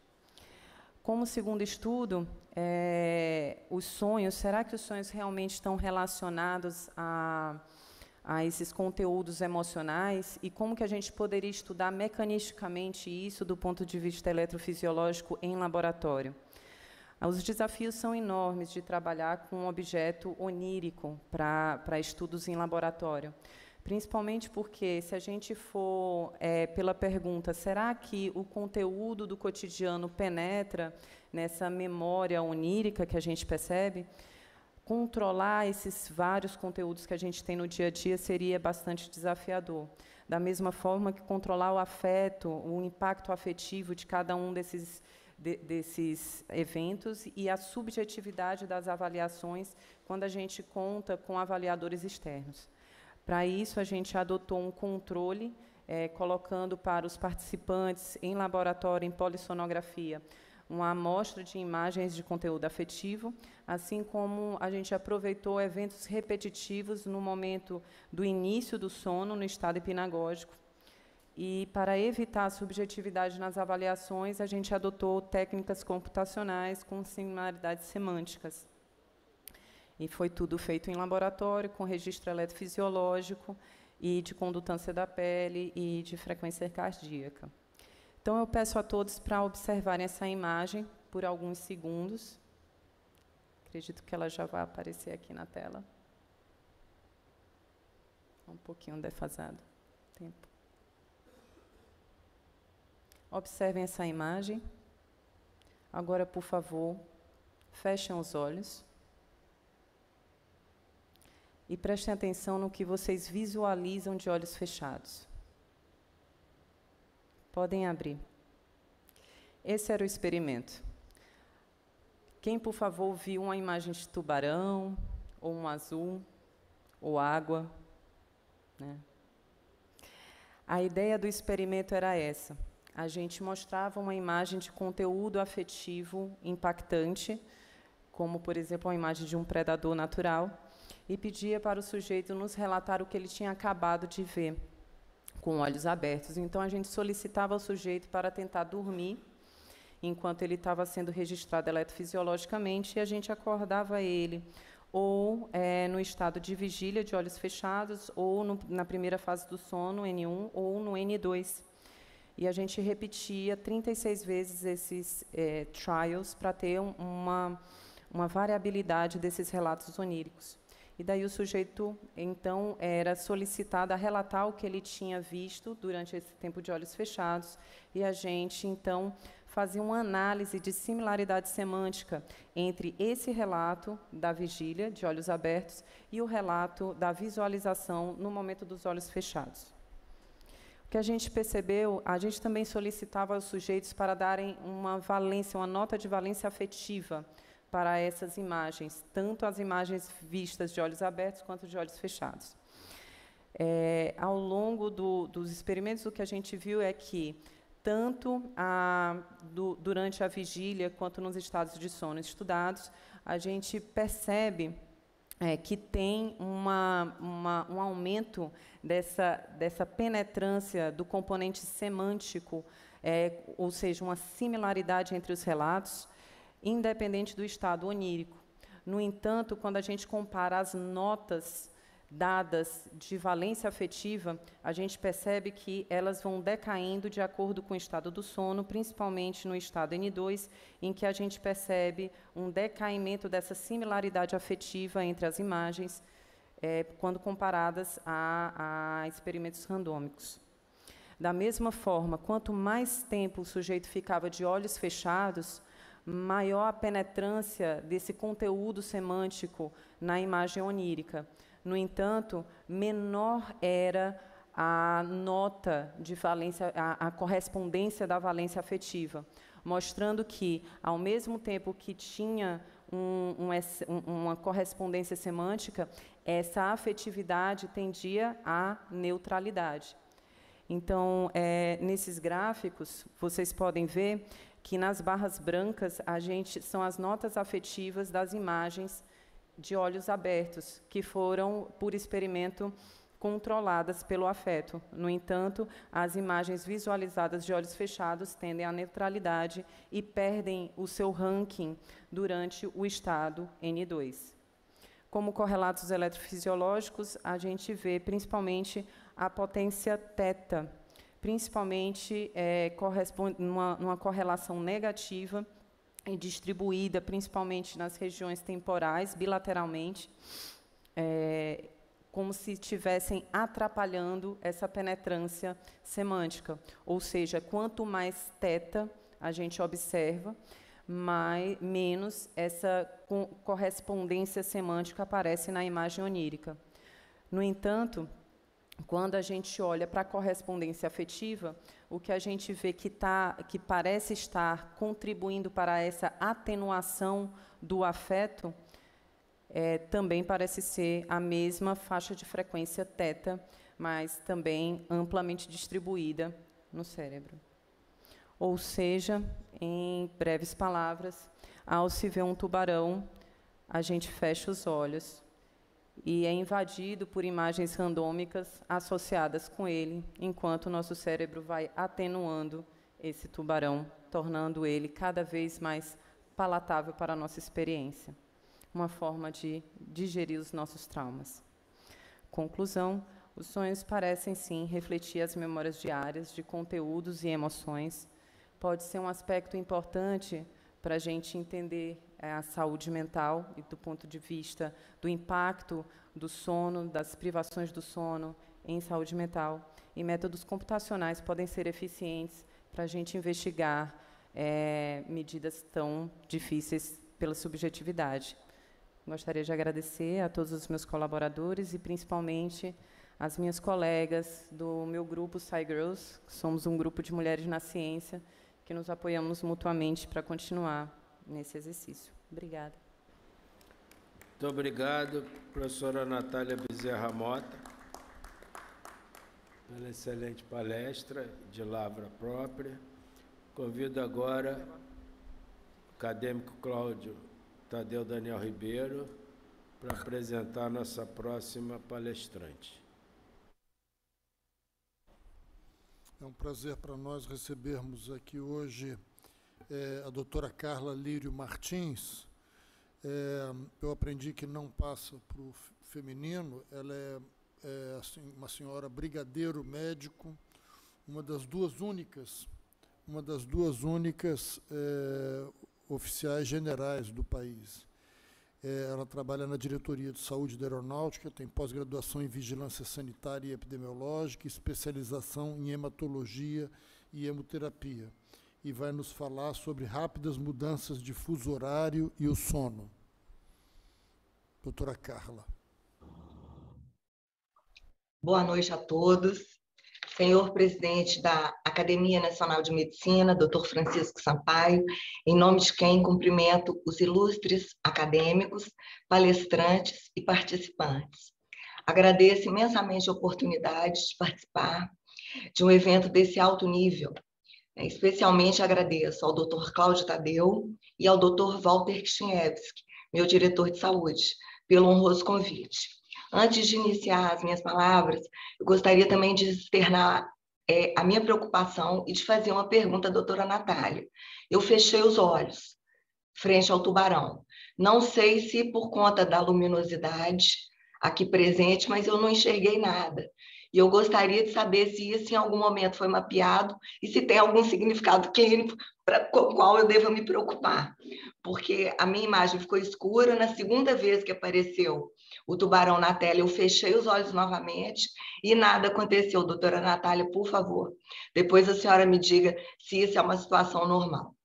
Como segundo estudo, os sonhos, será que os sonhos realmente estão relacionados a esses conteúdos emocionais, e como que a gente poderia estudar mecanisticamente isso do ponto de vista eletrofisiológico em laboratório? Os desafios são enormes de trabalhar com um objeto onírico para estudos em laboratório, principalmente porque, se a gente for pela pergunta, será que o conteúdo do cotidiano penetra nessa memória onírica que a gente percebe? Controlar esses vários conteúdos que a gente tem no dia a dia seria bastante desafiador. Da mesma forma que controlar o afeto, o impacto afetivo de cada um desses eventos, e a subjetividade das avaliações quando a gente conta com avaliadores externos. Para isso, a gente adotou um controle, colocando para os participantes em laboratório, em polissonografia, uma amostra de imagens de conteúdo afetivo, assim como a gente aproveitou eventos repetitivos no momento do início do sono, no estado hipnagógico. E, para evitar a subjetividade nas avaliações, a gente adotou técnicas computacionais com similaridades semânticas. E foi tudo feito em laboratório, com registro eletrofisiológico e de condutância da pele e de frequência cardíaca. Então, eu peço a todos para observarem essa imagem por alguns segundos. Acredito que ela já vai aparecer aqui na tela. Um pouquinho defasado o tempo. Observem essa imagem. Agora, por favor, fechem os olhos. E prestem atenção no que vocês visualizam de olhos fechados. Podem abrir. Esse era o experimento. Quem, por favor, viu uma imagem de tubarão, ou um azul, ou água, né? A ideia do experimento era essa. A gente mostrava uma imagem de conteúdo afetivo impactante, como, por exemplo, uma imagem de um predador natural, e pedia para o sujeito nos relatar o que ele tinha acabado de ver, com olhos abertos. Então, a gente solicitava ao sujeito para tentar dormir, enquanto ele estava sendo registrado eletrofisiologicamente, e a gente acordava ele, ou no estado de vigília, de olhos fechados, ou na primeira fase do sono, N1, ou no N2. E a gente repetia 36 vezes esses trials para ter uma variabilidade desses relatos oníricos. E daí o sujeito, então, era solicitado a relatar o que ele tinha visto durante esse tempo de olhos fechados, e a gente, então, fazia uma análise de similaridade semântica entre esse relato da vigília, de olhos abertos, e o relato da visualização no momento dos olhos fechados. O que a gente percebeu, a gente também solicitava aos sujeitos para darem uma valência, uma nota de valência afetiva para essas imagens, tanto as imagens vistas de olhos abertos quanto de olhos fechados. Ao longo dos experimentos, o que a gente viu é que, tanto durante a vigília quanto nos estados de sono estudados, a gente percebe que tem um aumento dessa penetrância do componente semântico, ou seja, uma similaridade entre os relatos, independente do estado onírico. No entanto, quando a gente compara as notas dadas de valência afetiva, a gente percebe que elas vão decaindo de acordo com o estado do sono, principalmente no estado N2, em que a gente percebe um decaimento dessa similaridade afetiva entre as imagens, quando comparadas a experimentos randômicos. Da mesma forma, quanto mais tempo o sujeito ficava de olhos fechados, maior a penetrância desse conteúdo semântico na imagem onírica. No entanto, menor era a nota de valência, a correspondência da valência afetiva, mostrando que, ao mesmo tempo que tinha uma correspondência semântica, essa afetividade tendia à neutralidade. Então, nesses gráficos, vocês podem ver que nas barras brancas são as notas afetivas das imagens de olhos abertos, que foram, por experimento, controladas pelo afeto. No entanto, as imagens visualizadas de olhos fechados tendem à neutralidade e perdem o seu ranking durante o estado N2. Como correlatos eletrofisiológicos, a gente vê principalmente a potência θ, principalmente corresponde numa correlação negativa e distribuída principalmente nas regiões temporais, bilateralmente, como se estivessem atrapalhando essa penetrância semântica. Ou seja, quanto mais θ a gente observa, menos essa correspondência semântica aparece na imagem onírica. No entanto, quando a gente olha para a correspondência afetiva, o que a gente vê que parece estar contribuindo para essa atenuação do afeto, também parece ser a mesma faixa de frequência θ, mas também amplamente distribuída no cérebro. Ou seja, em breves palavras, ao se ver um tubarão, a gente fecha os olhos e é invadido por imagens randômicas associadas com ele, enquanto o nosso cérebro vai atenuando esse tubarão, tornando ele cada vez mais palatável para a nossa experiência. Uma forma de digerir os nossos traumas. Conclusão, os sonhos parecem, sim, refletir as memórias diárias de conteúdos e emoções. Pode ser um aspecto importante para a gente entender a saúde mental e do ponto de vista do impacto do sono, das privações do sono em saúde mental. E métodos computacionais podem ser eficientes para a gente investigar medidas tão difíceis pela subjetividade. Gostaria de agradecer a todos os meus colaboradores e, principalmente, as minhas colegas do meu grupo SciGirls, que somos um grupo de mulheres na ciência, que nos apoiamos mutuamente para continuar nesse exercício. Obrigada. Muito obrigado, professora Natália Bezerra Mota, pela excelente palestra de lavra própria. Convido agora o acadêmico Cláudio Tadeu Daniel Ribeiro para apresentar nossa próxima palestrante. É um prazer para nós recebermos aqui hoje a doutora Carla Lírio Martins. Eu aprendi que não passa para o feminino. Ela é assim, uma senhora brigadeiro médico, uma das duas únicas oficiais generais do país. Ela trabalha na Diretoria de Saúde da Aeronáutica, tem pós-graduação em Vigilância Sanitária e Epidemiológica, especialização em hematologia e hemoterapia. E vai nos falar sobre rápidas mudanças de fuso horário e o sono. Doutora Carla. Boa noite a todos. Senhor presidente da Academia Nacional de Medicina, doutor Francisco Sampaio, em nome de quem cumprimento os ilustres acadêmicos, palestrantes e participantes. Agradeço imensamente a oportunidade de participar de um evento desse alto nível. Especialmente agradeço ao doutor Cláudio Tadeu e ao doutor Walter Kishniewski, meu diretor de saúde, pelo honroso convite. Antes de iniciar as minhas palavras, eu gostaria também de externar a minha preocupação e de fazer uma pergunta à doutora Natália. Eu fechei os olhos frente ao tubarão. Não sei se por conta da luminosidade aqui presente, mas eu não enxerguei nada. E eu gostaria de saber se isso em algum momento foi mapeado e se tem algum significado clínico com o qual eu devo me preocupar. Porque a minha imagem ficou escura, na segunda vez que apareceu o tubarão na tela, eu fechei os olhos novamente e nada aconteceu. Doutora Natália, por favor, depois a senhora me diga se isso é uma situação normal.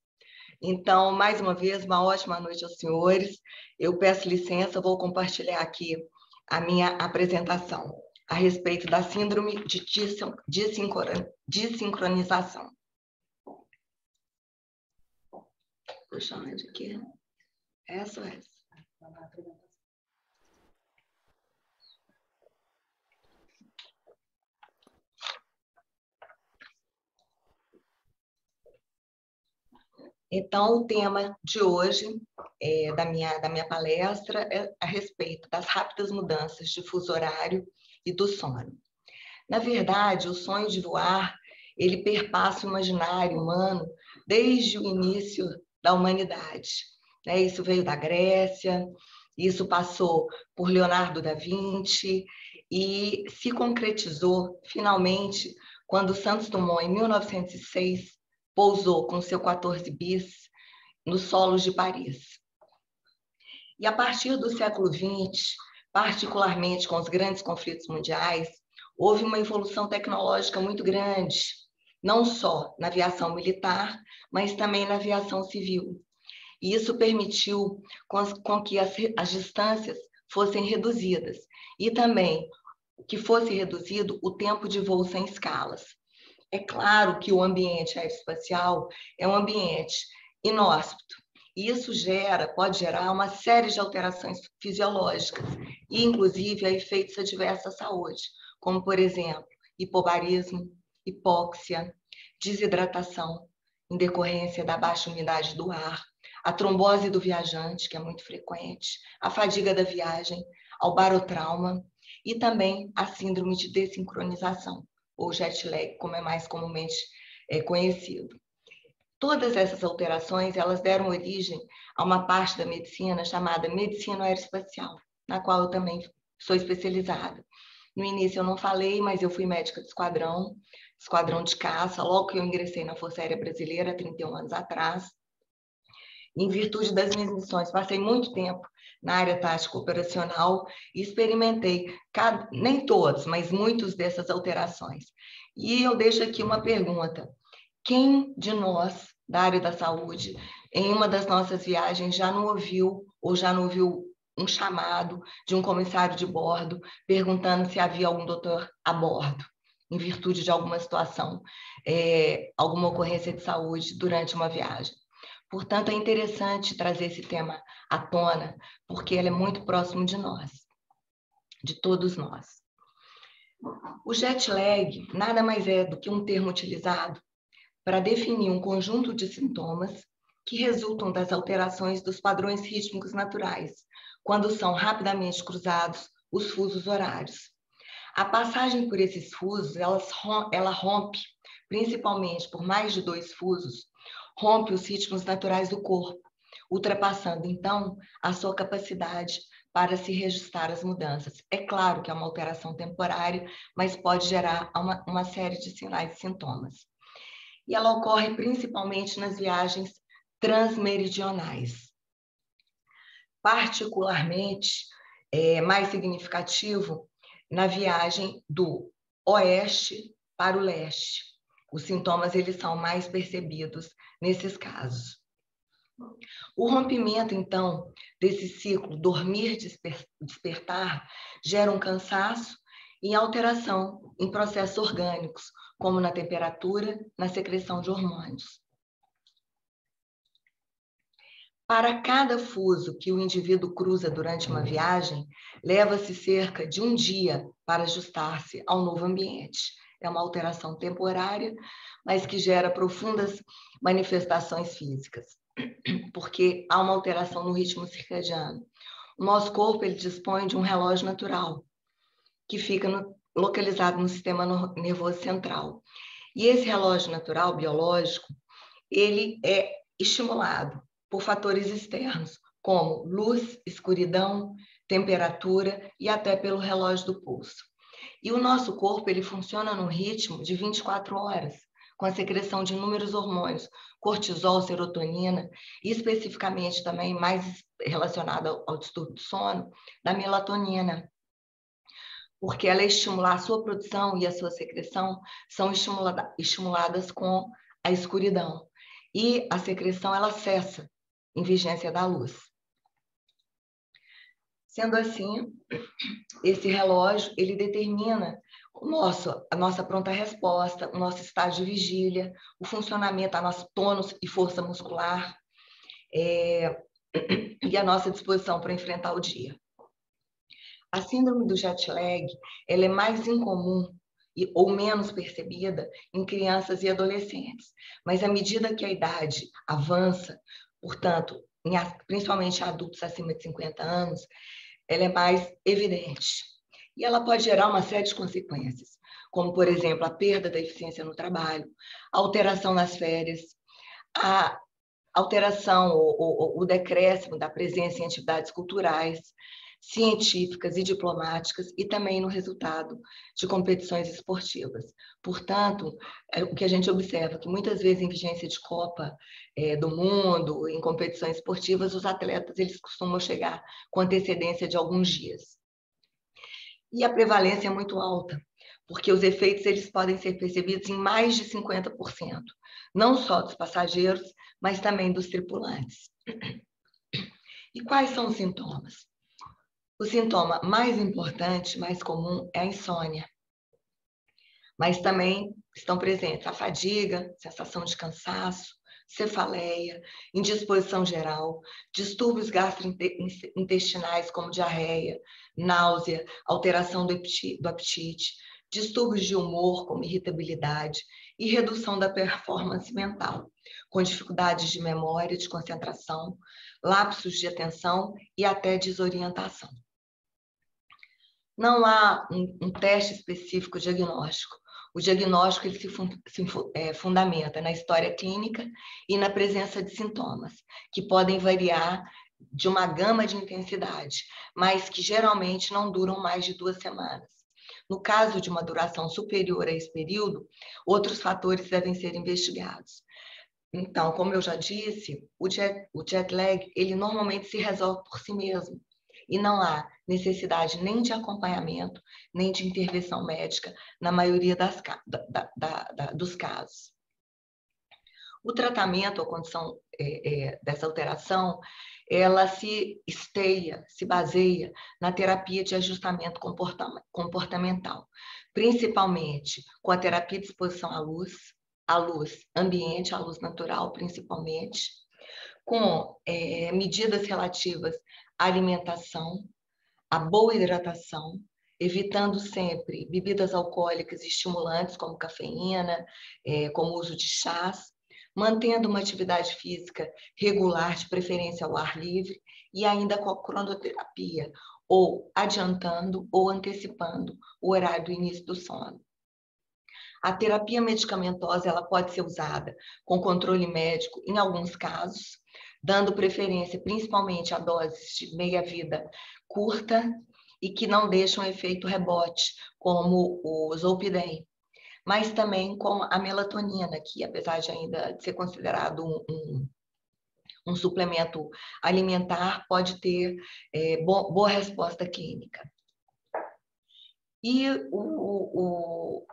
Então, mais uma vez, uma ótima noite aos senhores. Eu peço licença, vou compartilhar aqui a minha apresentação a respeito da síndrome de desincronização. Deixa eu ver aqui. Essa ou essa? Então, o tema de hoje da minha palestra é a respeito das rápidas mudanças de fuso horário e do sono. Na verdade, o sonho de voar, ele perpassa o imaginário humano desde o início da humanidade. Isso veio da Grécia, isso passou por Leonardo da Vinci e se concretizou, finalmente, quando Santos Dumont, em 1906, pousou com seu 14 bis nos solos de Paris. E a partir do século XX, particularmente com os grandes conflitos mundiais, houve uma evolução tecnológica muito grande, não só na aviação militar, mas também na aviação civil. E isso permitiu com que as distâncias fossem reduzidas e também que fosse reduzido o tempo de voo sem escalas. É claro que o ambiente aeroespacial é um ambiente inóspito, e isso pode gerar uma série de alterações fisiológicas, e inclusive a efeitos adversos à saúde, como, por exemplo, hipobarismo, hipóxia, desidratação, em decorrência da baixa umidade do ar, a trombose do viajante, que é muito frequente, a fadiga da viagem, ao barotrauma e também a síndrome de desincronização, ou jet lag, como é mais comumente conhecido. Todas essas alterações, elas deram origem a uma parte da medicina chamada medicina aeroespacial, na qual eu também sou especializada. No início eu não falei, mas eu fui médica de esquadrão de caça, logo que eu ingressei na Força Aérea Brasileira, há 31 anos atrás. Em virtude das minhas missões, passei muito tempo na área tática operacional e experimentei, nem todos, mas muitas dessas alterações. E eu deixo aqui uma pergunta. Quem de nós, da área da saúde, em uma das nossas viagens, já não ouviu um chamado de um comissário de bordo perguntando se havia algum doutor a bordo, em virtude de alguma situação, alguma ocorrência de saúde durante uma viagem? Portanto, é interessante trazer esse tema à tona, porque ele é muito próximo de nós, de todos nós. O jet lag nada mais é do que um termo utilizado para definir um conjunto de sintomas que resultam das alterações dos padrões rítmicos naturais, quando são rapidamente cruzados os fusos horários. A passagem por esses fusos, ela rompe, principalmente por mais de 2 fusos, rompe os ritmos naturais do corpo, ultrapassando, então, a sua capacidade para se reajustar às mudanças. É claro que é uma alteração temporária, mas pode gerar uma série de sinais e sintomas. E ela ocorre principalmente nas viagens transmeridionais. particularmente mais significativo na viagem do oeste para o leste. Os sintomas eles são mais percebidos nesses casos. O rompimento, então, desse ciclo dormir-despertar gera um cansaço e alteração em processos orgânicos, como na temperatura, na secreção de hormônios. Para cada fuso que o indivíduo cruza durante uma viagem, leva-se cerca de um dia para ajustar-se ao novo ambiente. É uma alteração temporária, mas que gera profundas manifestações físicas, porque há uma alteração no ritmo circadiano. O nosso corpo ele dispõe de um relógio natural, que fica localizado no sistema nervoso central. E esse relógio natural, biológico, ele é estimulado por fatores externos, como luz, escuridão, temperatura e até pelo relógio do pulso. E o nosso corpo ele funciona num ritmo de 24 horas, com a secreção de inúmeros hormônios, cortisol, serotonina, e especificamente também mais relacionada ao distúrbio do sono, da melatonina, porque ela estimular a sua produção e a sua secreção são estimuladas com a escuridão. E a secreção ela cessa em vigência da luz. Sendo assim, esse relógio ele determina a nossa pronta resposta, o nosso estado de vigília, o funcionamento, a nosso tônus e força muscular, e a nossa disposição para enfrentar o dia. A síndrome do jet lag ela é mais incomum ou menos percebida em crianças e adolescentes, mas à medida que a idade avança, portanto, principalmente em adultos acima de 50 anos, ela é mais evidente. E ela pode gerar uma série de consequências, como, por exemplo, a perda da eficiência no trabalho, a alteração nas férias, a alteração ou o decréscimo da presença em atividades culturais, científicas e diplomáticas e também no resultado de competições esportivas. Portanto, o que a gente observa é que muitas vezes em vigência de Copa do Mundo, em competições esportivas, os atletas eles costumam chegar com antecedência de alguns dias. E a prevalência é muito alta, porque os efeitos eles podem ser percebidos em mais de 50%, não só dos passageiros, mas também dos tripulantes. E quais são os sintomas? O sintoma mais importante, mais comum, é a insônia. Mas também estão presentes a fadiga, sensação de cansaço, cefaleia, indisposição geral, distúrbios gastrointestinais como diarreia, náusea, alteração do apetite, distúrbios de humor como irritabilidade e redução da performance mental, com dificuldades de memória, de concentração, lapsos de atenção e até desorientação. Não há um teste específico diagnóstico. O diagnóstico ele se fundamenta na história clínica e na presença de sintomas, que podem variar de uma gama de intensidade, mas que geralmente não duram mais de 2 semanas. No caso de uma duração superior a esse período, outros fatores devem ser investigados. Então, como eu já disse, o jet lag ele normalmente se resolve por si mesmo. E não há necessidade nem de acompanhamento, nem de intervenção médica na maioria dos casos. O tratamento, a condição dessa alteração, ela se baseia na terapia de ajustamento comportamental, principalmente com a terapia de exposição à luz ambiente, à luz natural, principalmente, com medidas relativas à alimentação, à boa hidratação, evitando sempre bebidas alcoólicas e estimulantes, como cafeína, como o uso de chás, mantendo uma atividade física regular, de preferência ao ar livre, e ainda com a cronoterapia, ou adiantando ou antecipando o horário do início do sono. A terapia medicamentosa ela pode ser usada com controle médico em alguns casos, dando preferência principalmente a doses de meia-vida curta e que não deixam efeito rebote, como o Zolpidem, mas também com a melatonina, que apesar de ainda ser considerado um suplemento alimentar pode ter boa resposta clínica. E o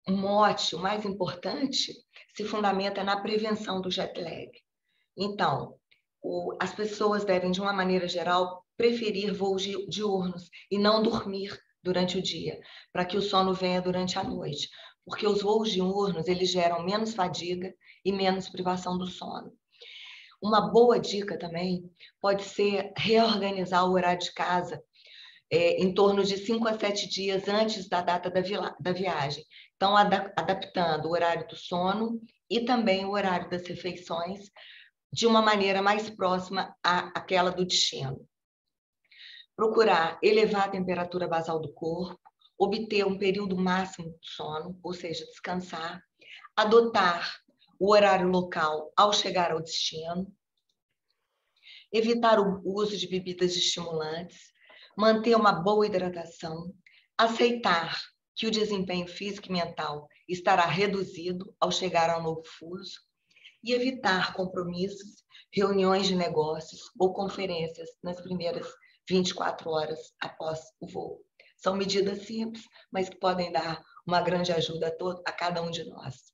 mote, o mais importante, se fundamenta na prevenção do jet lag. Então, as pessoas devem, de uma maneira geral, preferir voos diurnos e não dormir durante o dia, para que o sono venha durante a noite, porque os voos diurnos eles geram menos fadiga e menos privação do sono. Uma boa dica também pode ser reorganizar o horário de casa em torno de 5 a 7 dias antes da data da viagem. Então, adaptando o horário do sono e também o horário das refeições de uma maneira mais próxima àquela do destino. Procurar elevar a temperatura basal do corpo, obter um período máximo de sono, ou seja, descansar, adotar o horário local ao chegar ao destino, evitar o uso de bebidas estimulantes, manter uma boa hidratação, aceitar que o desempenho físico e mental estará reduzido ao chegar ao novo fuso e evitar compromissos, reuniões de negócios ou conferências nas primeiras 24 horas após o voo. São medidas simples, mas que podem dar uma grande ajuda a cada um de nós.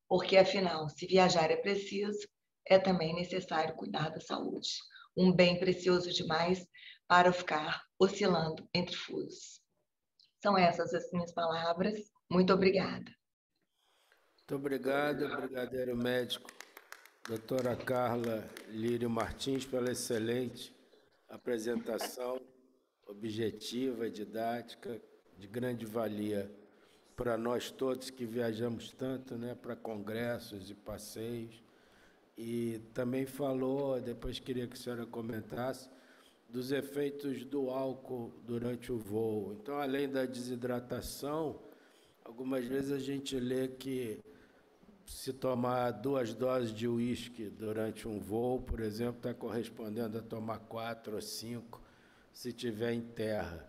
Porque, afinal, se viajar é preciso, é também necessário cuidar da saúde. Um bem precioso demais para ficar oscilando entre fusos. São essas as minhas palavras. Muito obrigada. Muito obrigado, brigadeiro médico, doutora Carla Lírio Martins, pela excelente apresentação, objetiva, didática, de grande valia para nós todos que viajamos tanto, né, para congressos e passeios. E também falou, depois queria que a senhora comentasse, dos efeitos do álcool durante o voo. Então, além da desidratação, algumas vezes a gente lê que se tomar 2 doses de uísque durante um voo, por exemplo, está correspondendo a tomar 4 ou 5 se estiver em terra.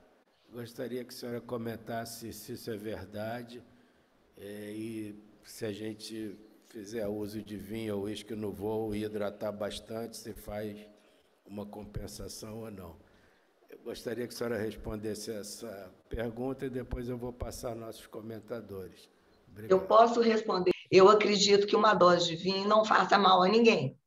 Gostaria que a senhora comentasse se isso é verdade e se a gente fizer uso de vinho ou uísque no voo e hidratar bastante, se faz uma compensação ou não. Eu gostaria que a senhora respondesse essa pergunta e depois eu vou passar aos nossos comentadores. Obrigado. Eu posso responder. Eu acredito que uma dose de vinho não faça mal a ninguém.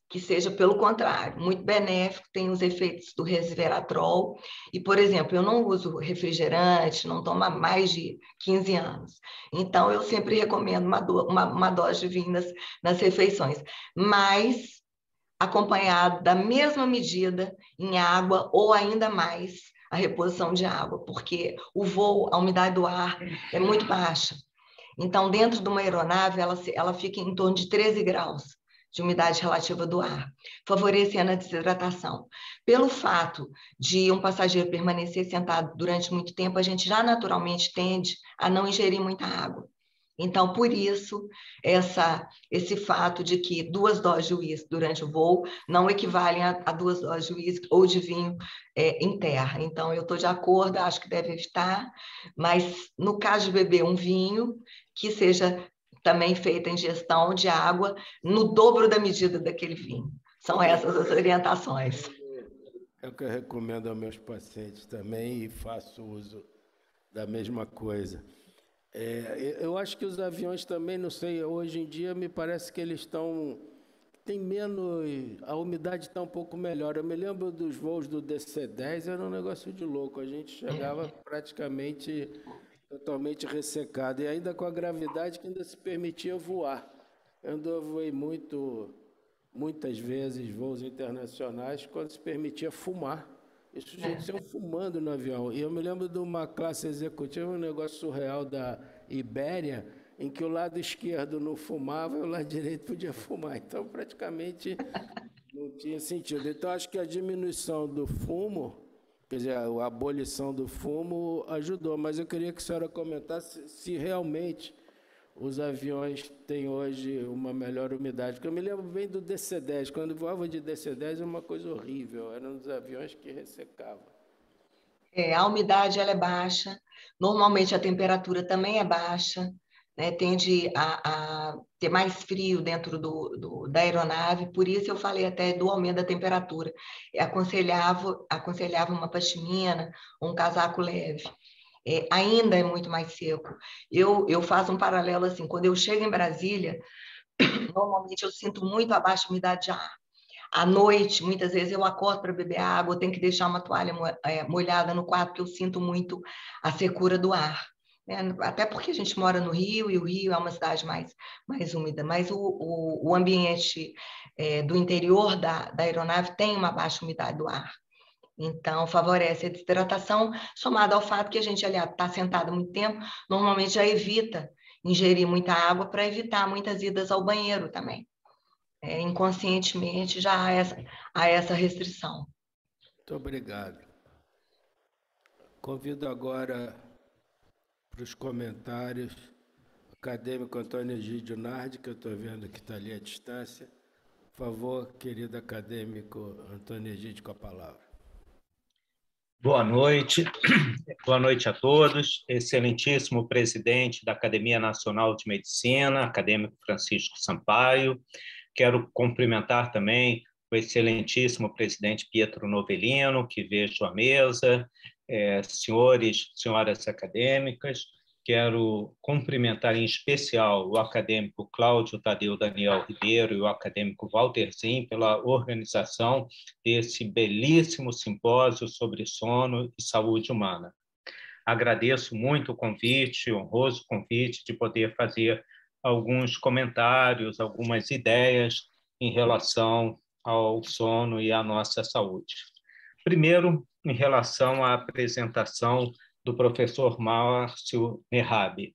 Que seja pelo contrário, muito benéfico, tem os efeitos do resveratrol. E, por exemplo, eu não uso refrigerante, não tomo há mais de 15 anos. Então, eu sempre recomendo uma dose de vinho nas refeições. Mas acompanhado da mesma medida em água ou ainda mais a reposição de água, porque o voo, a umidade do ar é muito baixa. Então, dentro de uma aeronave, ela fica em torno de 13 graus de umidade relativa do ar, favorecendo a desidratação. Pelo fato de um passageiro permanecer sentado durante muito tempo, a gente já naturalmente tende a não ingerir muita água. Então, por isso, esse fato de que 2 doses de uísque durante o voo não equivalem a 2 doses de uísque ou de vinho em terra. Então, eu estou de acordo, acho que deve evitar, mas no caso de beber um vinho, que seja também feita a ingestão de água no dobro da medida daquele vinho. São essas as orientações. É o que eu recomendo aos meus pacientes também e faço uso da mesma coisa. Eu acho que os aviões também, não sei, hoje em dia me parece que eles tem menos, a umidade está um pouco melhor. Eu me lembro dos voos do DC-10, era um negócio de louco, a gente chegava praticamente totalmente ressecado, e ainda com a gravidade que ainda se permitia voar. Eu voei muitas vezes voos internacionais quando se permitia fumar. Isso, gente, iam fumando no avião. E eu me lembro de uma classe executiva, um negócio surreal da Ibéria, em que o lado esquerdo não fumava e o lado direito podia fumar. Então, praticamente, não tinha sentido. Então, acho que a diminuição do fumo, quer dizer, a abolição do fumo ajudou. Mas eu queria que a senhora comentasse se realmente os aviões têm hoje uma melhor umidade. Porque eu me lembro bem do DC-10. Quando voava de DC-10 era uma coisa horrível. Eram um dos aviões que ressecavam. A umidade ela é baixa. Normalmente a temperatura também é baixa. né, tende a ter mais frio dentro da aeronave, por isso eu falei até do aumento da temperatura. Eu aconselhava uma pashmina ou um casaco leve. Ainda é muito mais seco. Eu faço um paralelo assim, quando eu chego em Brasília, normalmente eu sinto muito a baixa umidade de ar. À noite, muitas vezes eu acordo para beber água, eu tenho que deixar uma toalha molhada no quarto, porque eu sinto muito a secura do ar. Até porque a gente mora no Rio, e o Rio é uma cidade mais úmida, mas o ambiente do interior da aeronave tem uma baixa umidade do ar. Então, favorece a desidratação, somado ao fato que a gente, aliás, está sentado há muito tempo, normalmente já evita ingerir muita água para evitar muitas idas ao banheiro também. Inconscientemente já há essa restrição. Muito obrigado. Convido agora para os comentários o acadêmico Antônio Egídio Nardi, que eu estou vendo que está ali à distância. Por favor, querido acadêmico Antônio Egídio, com a palavra. Boa noite. Boa noite a todos. Excelentíssimo presidente da Academia Nacional de Medicina, acadêmico Francisco Sampaio. Quero cumprimentar também o excelentíssimo presidente Pietro Novellino, que vejo à mesa, senhores, senhoras acadêmicas. Quero cumprimentar em especial o acadêmico Cláudio Tadeu Daniel Ribeiro e o acadêmico Walter Zin pela organização desse belíssimo simpósio sobre sono e saúde humana. Agradeço muito o convite, o honroso convite de poder fazer alguns comentários, algumas ideias em relação ao sono e à nossa saúde. Primeiro, em relação à apresentação do professor Márcio Nerhabi.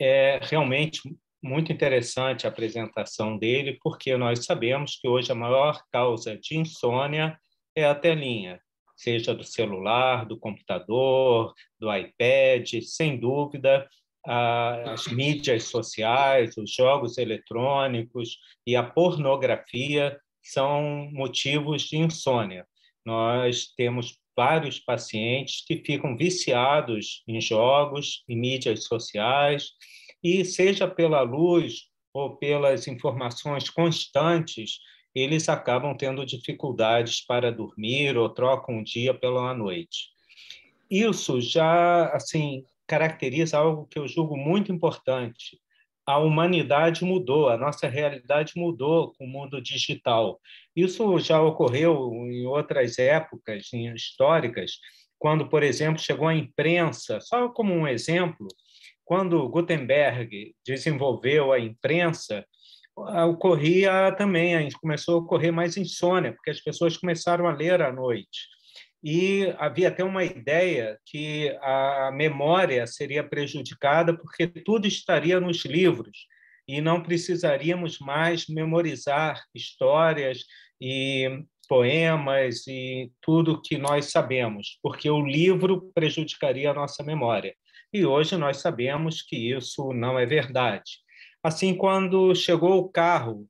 É realmente muito interessante a apresentação dele, porque nós sabemos que hoje a maior causa de insônia é a telinha, seja do celular, do computador, do iPad, sem dúvida, as mídias sociais, os jogos eletrônicos e a pornografia são motivos de insônia. Nós temos vários pacientes que ficam viciados em jogos, em mídias sociais, e seja pela luz ou pelas informações constantes, eles acabam tendo dificuldades para dormir ou trocam o dia pela noite. Isso já, assim, caracteriza algo que eu julgo muito importante. A humanidade mudou, a nossa realidade mudou com o mundo digital. Isso já ocorreu em outras épocas históricas, quando, por exemplo, chegou a imprensa, só como um exemplo, quando Gutenberg desenvolveu a imprensa, ocorria também, começou a ocorrer mais insônia, porque as pessoas começaram a ler à noite. E havia até uma ideia que a memória seria prejudicada porque tudo estaria nos livros e não precisaríamos mais memorizar histórias e poemas e tudo que nós sabemos, porque o livro prejudicaria a nossa memória. E hoje nós sabemos que isso não é verdade. Assim, quando chegou o carro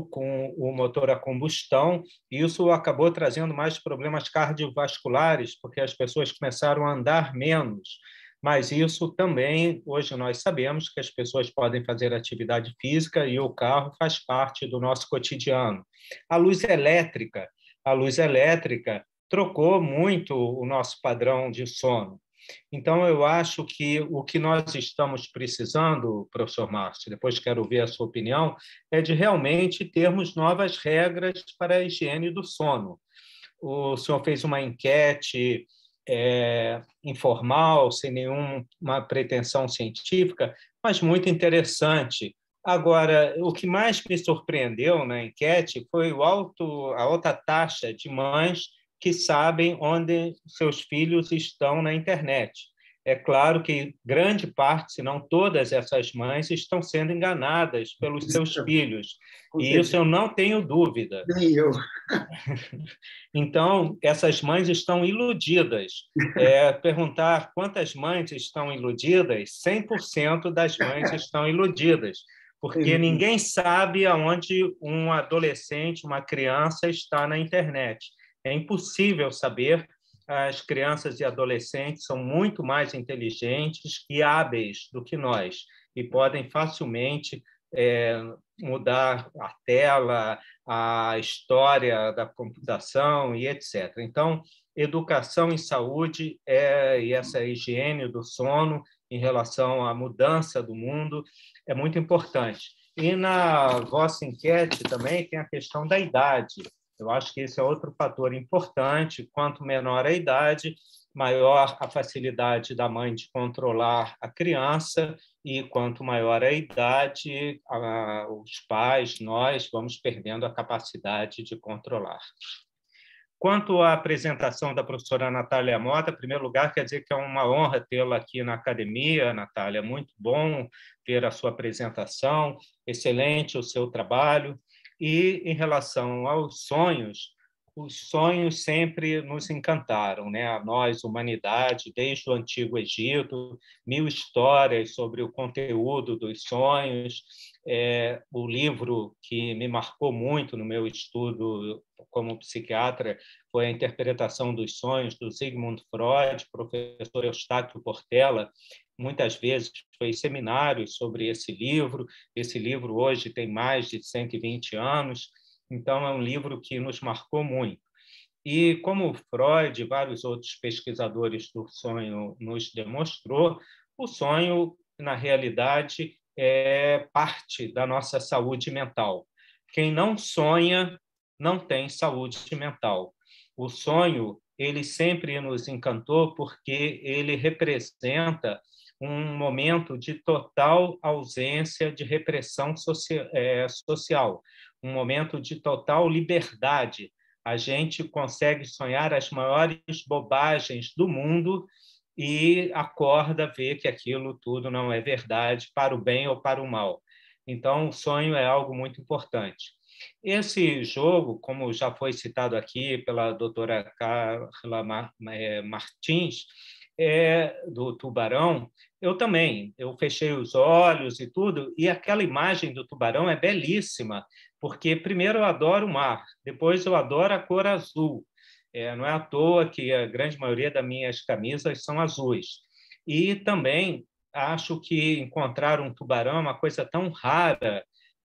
com o motor a combustão, isso acabou trazendo mais problemas cardiovasculares, porque as pessoas começaram a andar menos. Mas isso também, hoje nós sabemos que as pessoas podem fazer atividade física e o carro faz parte do nosso cotidiano. A luz elétrica trocou muito o nosso padrão de sono. Então, eu acho que o que nós estamos precisando, professor Márcio, depois quero ouvir a sua opinião, é de realmente termos novas regras para a higiene do sono. O senhor fez uma enquete informal, sem nenhuma pretensão científica, mas muito interessante. Agora, o que mais me surpreendeu na enquete foi a alta taxa de mães que sabem onde seus filhos estão na internet. É claro que grande parte, se não todas essas mães, estão sendo enganadas pelos seus filhos. E isso eu não tenho dúvida. Nem eu. Então, essas mães estão iludidas. Perguntar quantas mães estão iludidas, 100% das mães estão iludidas, porque ninguém sabe aonde um adolescente, uma criança está na internet. É impossível saber. As crianças e adolescentes são muito mais inteligentes e hábeis do que nós. e podem facilmente mudar a tela, a história da computação e etc. Então, educação em saúde e essa higiene do sono em relação à mudança do mundo é muito importante. E na vossa enquete também tem a questão da idade. Eu acho que esse é outro fator importante. Quanto menor a idade, maior a facilidade da mãe de controlar a criança, e quanto maior a idade, os pais, nós, vamos perdendo a capacidade de controlar. Quanto à apresentação da professora Natália Mota, em primeiro lugar, quer dizer que é uma honra tê-la aqui na academia, Natália, muito bom ver a sua apresentação, excelente o seu trabalho. E, em relação aos sonhos, os sonhos sempre nos encantaram, né? A nós, humanidade, desde o Antigo Egito, 1000 histórias sobre o conteúdo dos sonhos. O livro que me marcou muito no meu estudo como psiquiatra foi A Interpretação dos Sonhos, do Sigmund Freud, professor Eustáquio Portela. Muitas vezes foi seminários sobre esse livro. Esse livro hoje tem mais de 120 anos, então é um livro que nos marcou muito. E como Freud e vários outros pesquisadores do sonho nos demonstrou, o sonho, na realidade, é parte da nossa saúde mental. Quem não sonha não tem saúde mental. O sonho, ele sempre nos encantou porque ele representa um momento de total ausência de repressão social, um momento de total liberdade. A gente consegue sonhar as maiores bobagens do mundo e acorda, vê que aquilo tudo não é verdade, para o bem ou para o mal. Então, o sonho é algo muito importante. Esse jogo, como já foi citado aqui pela doutora Carla Martins, do tubarão, eu fechei os olhos e tudo, e aquela imagem do tubarão é belíssima, porque primeiro eu adoro o mar, depois eu adoro a cor azul. Não é à toa que a grande maioria das minhas camisas são azuis. E também acho que encontrar um tubarão é uma coisa tão rara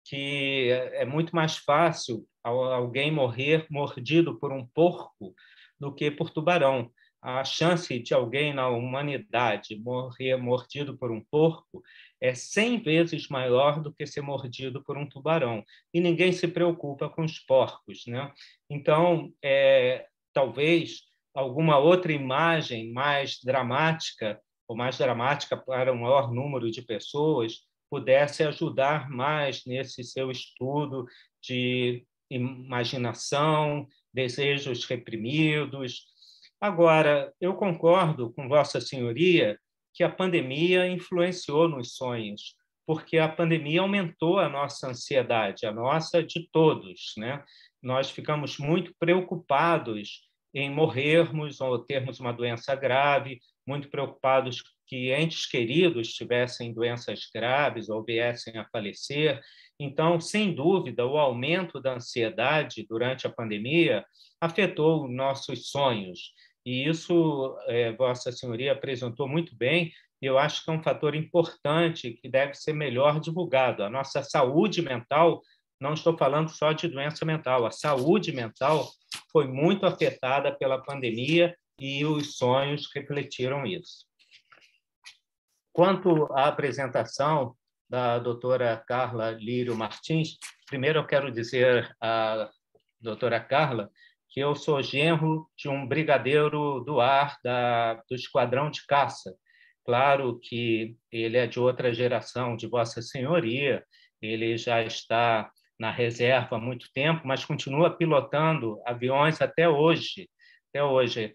que é muito mais fácil alguém morrer mordido por um porco do que por tubarão. A chance de alguém na humanidade morrer mordido por um porco é 100 vezes maior do que ser mordido por um tubarão. E ninguém se preocupa com os porcos, né? Então, talvez alguma outra imagem mais dramática para um maior número de pessoas pudesse ajudar mais nesse seu estudo de imaginação, desejos reprimidos. Agora, eu concordo com Vossa Senhoria que a pandemia influenciou nos sonhos, porque a pandemia aumentou a nossa ansiedade, a nossa de todos, né? Nós ficamos muito preocupados em morrermos ou termos uma doença grave, muito preocupados que entes queridos tivessem doenças graves ou viessem a falecer. Então, sem dúvida, o aumento da ansiedade durante a pandemia afetou nossos sonhos. E isso, Vossa Senhoria apresentou muito bem, e eu acho que é um fator importante que deve ser melhor divulgado. A nossa saúde mental, não estou falando só de doença mental, a saúde mental foi muito afetada pela pandemia e os sonhos refletiram isso. Quanto à apresentação da doutora Carla Lírio Martins, primeiro eu quero dizer à doutora Carla que eu sou genro de um brigadeiro do ar do Esquadrão de Caça. Claro que ele é de outra geração de Vossa Senhoria, ele já está na reserva há muito tempo, mas continua pilotando aviões até hoje. Até hoje,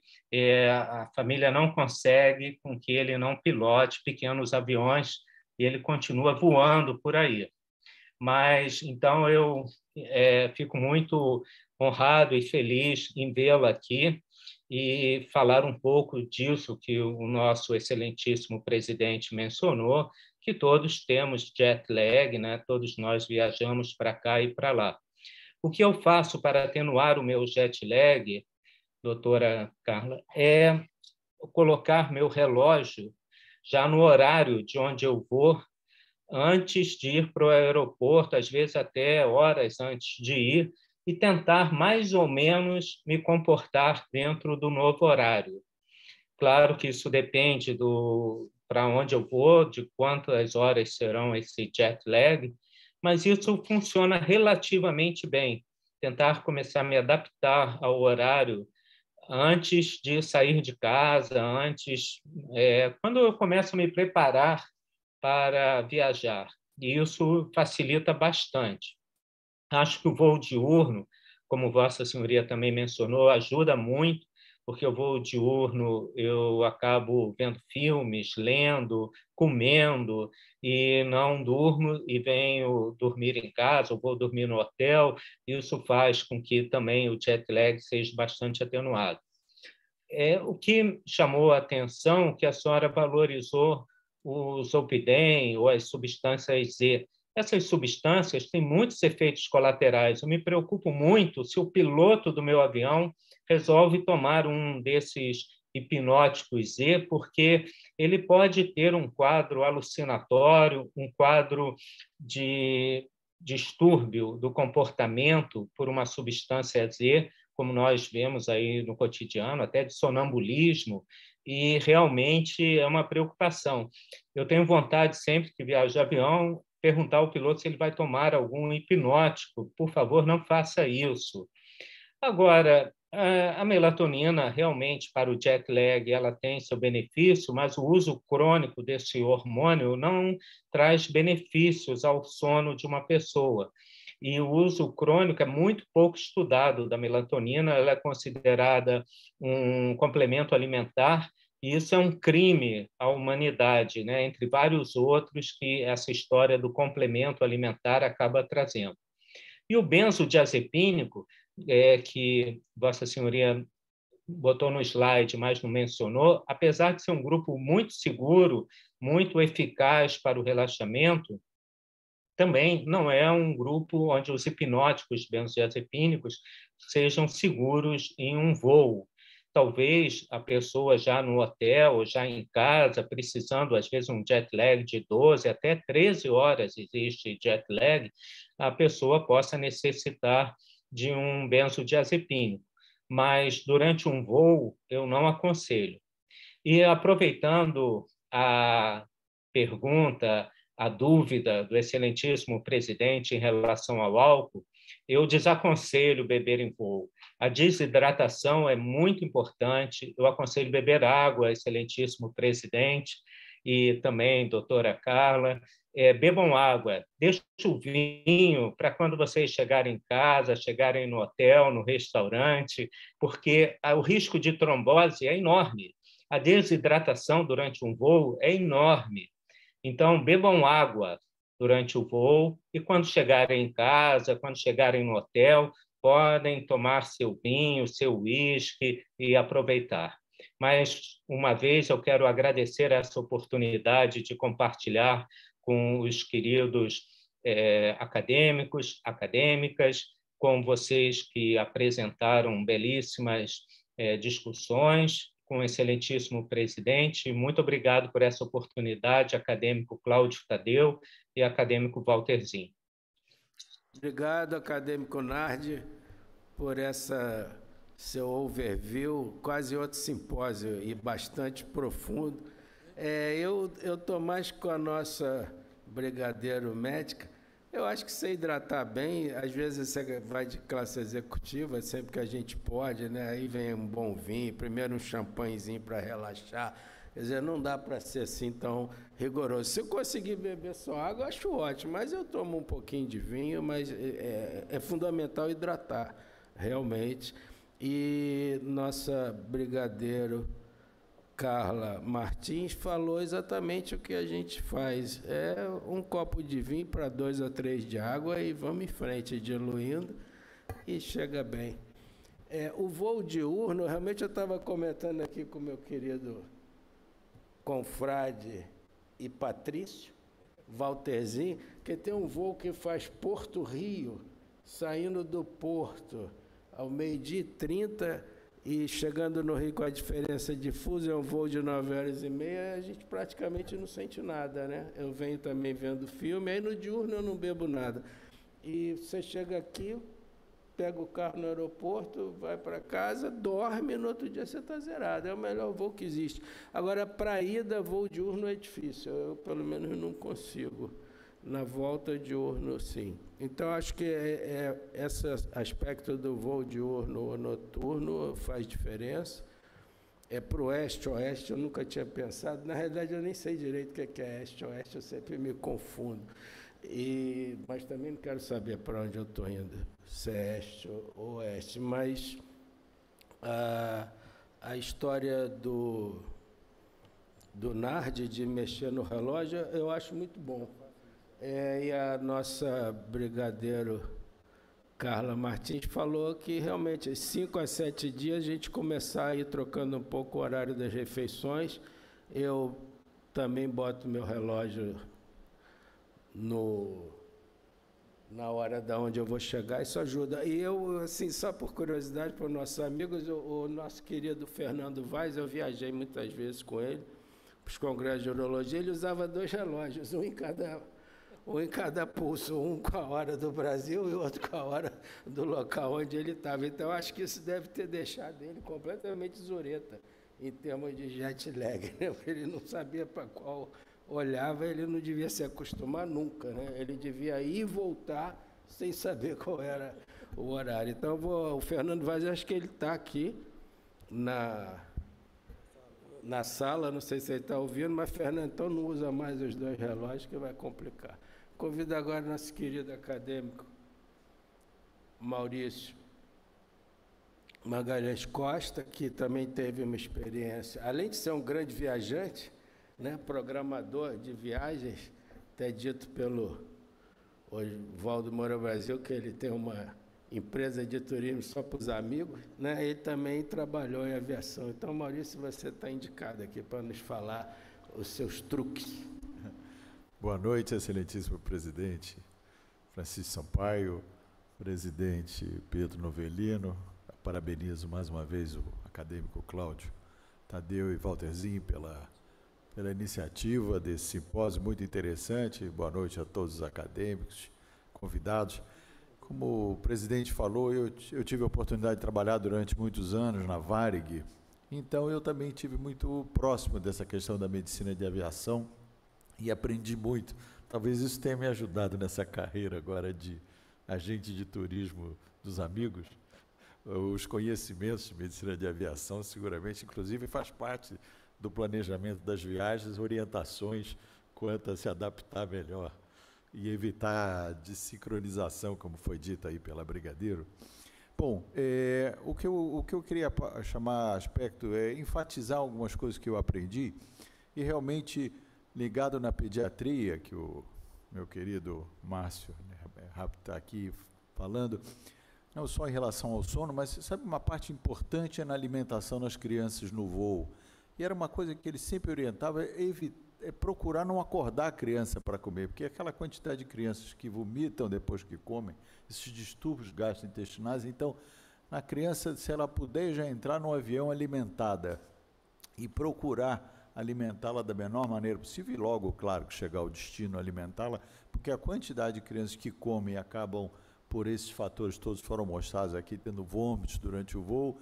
a família não consegue com que ele não pilote pequenos aviões e ele continua voando por aí. Mas, então, eu fico muito honrado e feliz em vê-la aqui e falar um pouco disso que o nosso excelentíssimo presidente mencionou, que todos temos jet lag, né? Todos nós viajamos para cá e para lá. O que eu faço para atenuar o meu jet lag, doutora Carla, é colocar meu relógio já no horário de onde eu vou antes de ir para o aeroporto, às vezes até horas antes de ir, e tentar mais ou menos me comportar dentro do novo horário. Claro que isso depende para onde eu vou, de quantas horas serão esse jet lag, mas isso funciona relativamente bem. Tentar começar a me adaptar ao horário antes de sair de casa, quando eu começo a me preparar para viajar. E isso facilita bastante. Acho que o voo diurno, como Vossa Senhoria também mencionou, ajuda muito, porque o voo diurno eu acabo vendo filmes, lendo, comendo, e não durmo e venho dormir em casa, ou vou dormir no hotel. Isso faz com que também o jet lag seja bastante atenuado. O que chamou a atenção que a senhora valorizou o Zolpidem ou as substâncias Z. Essas substâncias têm muitos efeitos colaterais. Eu me preocupo muito se o piloto do meu avião resolve tomar um desses hipnóticos Z, porque ele pode ter um quadro alucinatório, um quadro de distúrbio do comportamento por uma substância Z, como nós vemos aí no cotidiano, até de sonambulismo, e realmente é uma preocupação. Eu tenho vontade, sempre que viajo de avião, perguntar ao piloto se ele vai tomar algum hipnótico. Por favor, não faça isso. Agora, a melatonina, realmente, para o jet lag, ela tem seu benefício, mas o uso crônico desse hormônio não traz benefícios ao sono de uma pessoa. E o uso crônico é muito pouco estudado da melatonina, ela é considerada um complemento alimentar, e isso é um crime à humanidade, né? Entre vários outros que essa história do complemento alimentar acaba trazendo. E o benzodiazepínico, que Vossa Senhoria botou no slide, mas não mencionou, apesar de ser um grupo muito seguro, muito eficaz para o relaxamento, também não é um grupo onde os hipnóticos benzodiazepínicos sejam seguros em um voo. Talvez a pessoa já no hotel, já em casa, precisando, às vezes, um jet lag de 12 até 13 horas, existe jet lag, a pessoa possa necessitar de um benzodiazepínico. Mas, durante um voo, eu não aconselho. E, aproveitando a pergunta, a dúvida do excelentíssimo presidente em relação ao álcool, eu desaconselho beber em voo. A desidratação é muito importante. Eu aconselho beber água, excelentíssimo presidente, e também doutora Carla. Bebam água, deixem o vinho para quando vocês chegarem em casa, chegarem no hotel, no restaurante, porque o risco de trombose é enorme. A desidratação durante um voo é enorme. Então, bebam água durante o voo e, quando chegarem em casa, quando chegarem no hotel, podem tomar seu vinho, seu uísque e aproveitar. Mas, uma vez, eu quero agradecer essa oportunidade de compartilhar com os queridos acadêmicos, acadêmicas, com vocês que apresentaram belíssimas discussões, com o excelentíssimo presidente. Muito obrigado por essa oportunidade, acadêmico Cláudio Tadeu e acadêmico Walterzinho. Obrigado, acadêmico Nardi, por seu overview, quase outro simpósio e bastante profundo. Eu estou mais com a nossa brigadeiro médica. Eu acho que se hidratar bem, às vezes você vai de classe executiva, sempre que a gente pode, né? Aí vem um bom vinho, primeiro um champanhezinho para relaxar. Quer dizer, não dá para ser assim tão rigoroso. Se eu conseguir beber só água, eu acho ótimo, mas eu tomo um pouquinho de vinho, mas é fundamental hidratar, realmente. E nossa brigadeiro Carla Martins falou exatamente o que a gente faz. É um copo de vinho para 2 ou 3 de água e vamos em frente, diluindo, e chega bem. O voo diurno, realmente eu estava comentando aqui com o meu querido confrade e Patrício, Walterzinho, que tem um voo que faz Porto Rio, saindo do Porto ao 12h30, e chegando no Rio com a diferença de fuso, é um voo de 9h30, a gente praticamente não sente nada, né? Eu venho também vendo filme, aí no diurno eu não bebo nada. E você chega aqui, pega o carro no aeroporto, vai para casa, dorme, no outro dia você está zerado. É o melhor voo que existe. Agora, para ida, voo diurno é difícil, eu pelo menos não consigo. Na volta diurno, sim. Então, acho que esse aspecto do voo diurno ou noturno faz diferença. Para o oeste-oeste, eu nunca tinha pensado. Na realidade, eu nem sei direito o que é este-oeste, eu sempre me confundo. Mas também não quero saber para onde eu estou indo, se é este ou oeste. Mas a história do Nardi de mexer no relógio, eu acho muito bom. E a nossa brigadeiro Carla Martins falou que realmente 5 a 7 dias a gente começar a ir trocando um pouco o horário das refeições. Eu também boto meu relógio na hora da onde eu vou chegar, isso ajuda. E eu, assim, só por curiosidade para os nossos amigos, o nosso querido Fernando Vaz, eu viajei muitas vezes com ele para os congressos de urologia, ele usava 2 relógios, um em cada pulso, um com a hora do Brasil e outro com a hora do local onde ele estava. Então, acho que isso deve ter deixado ele completamente zureta em termos de jet lag, né? Porque ele não sabia para qual olhava, ele não devia se acostumar nunca, né? Ele devia ir e voltar sem saber qual era o horário. Então, o Fernando Vaz, acho que ele está aqui na sala, não sei se ele está ouvindo, mas Fernando, então não usa mais os 2 relógios, que vai complicar. Convido agora nosso querido acadêmico Maurício Magalhães Costa, que também teve uma experiência, além de ser um grande viajante, né, programador de viagens, até dito pelo Valdo Moura Brasil, que ele tem uma empresa de turismo só para os amigos, né? Ele também trabalhou em aviação. Então, Maurício, você está indicado aqui para nos falar os seus truques. Boa noite, excelentíssimo presidente Francisco Sampaio, presidente Pedro Novelino. Parabenizo mais uma vez o acadêmico Cláudio Tadeu e Walterzinho pela iniciativa desse simpósio muito interessante. Boa noite a todos os acadêmicos, convidados. Como o presidente falou, eu tive a oportunidade de trabalhar durante muitos anos na Varig, então eu também estive muito próximo dessa questão da medicina de aviação e aprendi muito. Talvez isso tenha me ajudado nessa carreira agora de agente de turismo dos amigos. Os conhecimentos de medicina de aviação seguramente, inclusive, faz parte do planejamento das viagens, orientações quanto a se adaptar melhor e evitar desincronização, como foi dito aí pela Brigadeiro. Bom, o que eu queria chamar aspecto é enfatizar algumas coisas que eu aprendi e realmente ligado na pediatria, que o meu querido Márcio Rapp está aqui falando, não só em relação ao sono, mas sabe, uma parte importante é na alimentação das crianças no voo. E era uma coisa que ele sempre orientava, procurar não acordar a criança para comer, porque aquela quantidade de crianças que vomitam depois que comem, esses distúrbios gastrointestinais, então, a criança, se ela puder já entrar no avião alimentada e procurar alimentá-la da menor maneira possível, e logo, claro, que chegar ao destino, alimentá-la, porque a quantidade de crianças que comem e acabam, por esses fatores todos foram mostrados aqui, tendo vômitos durante o voo,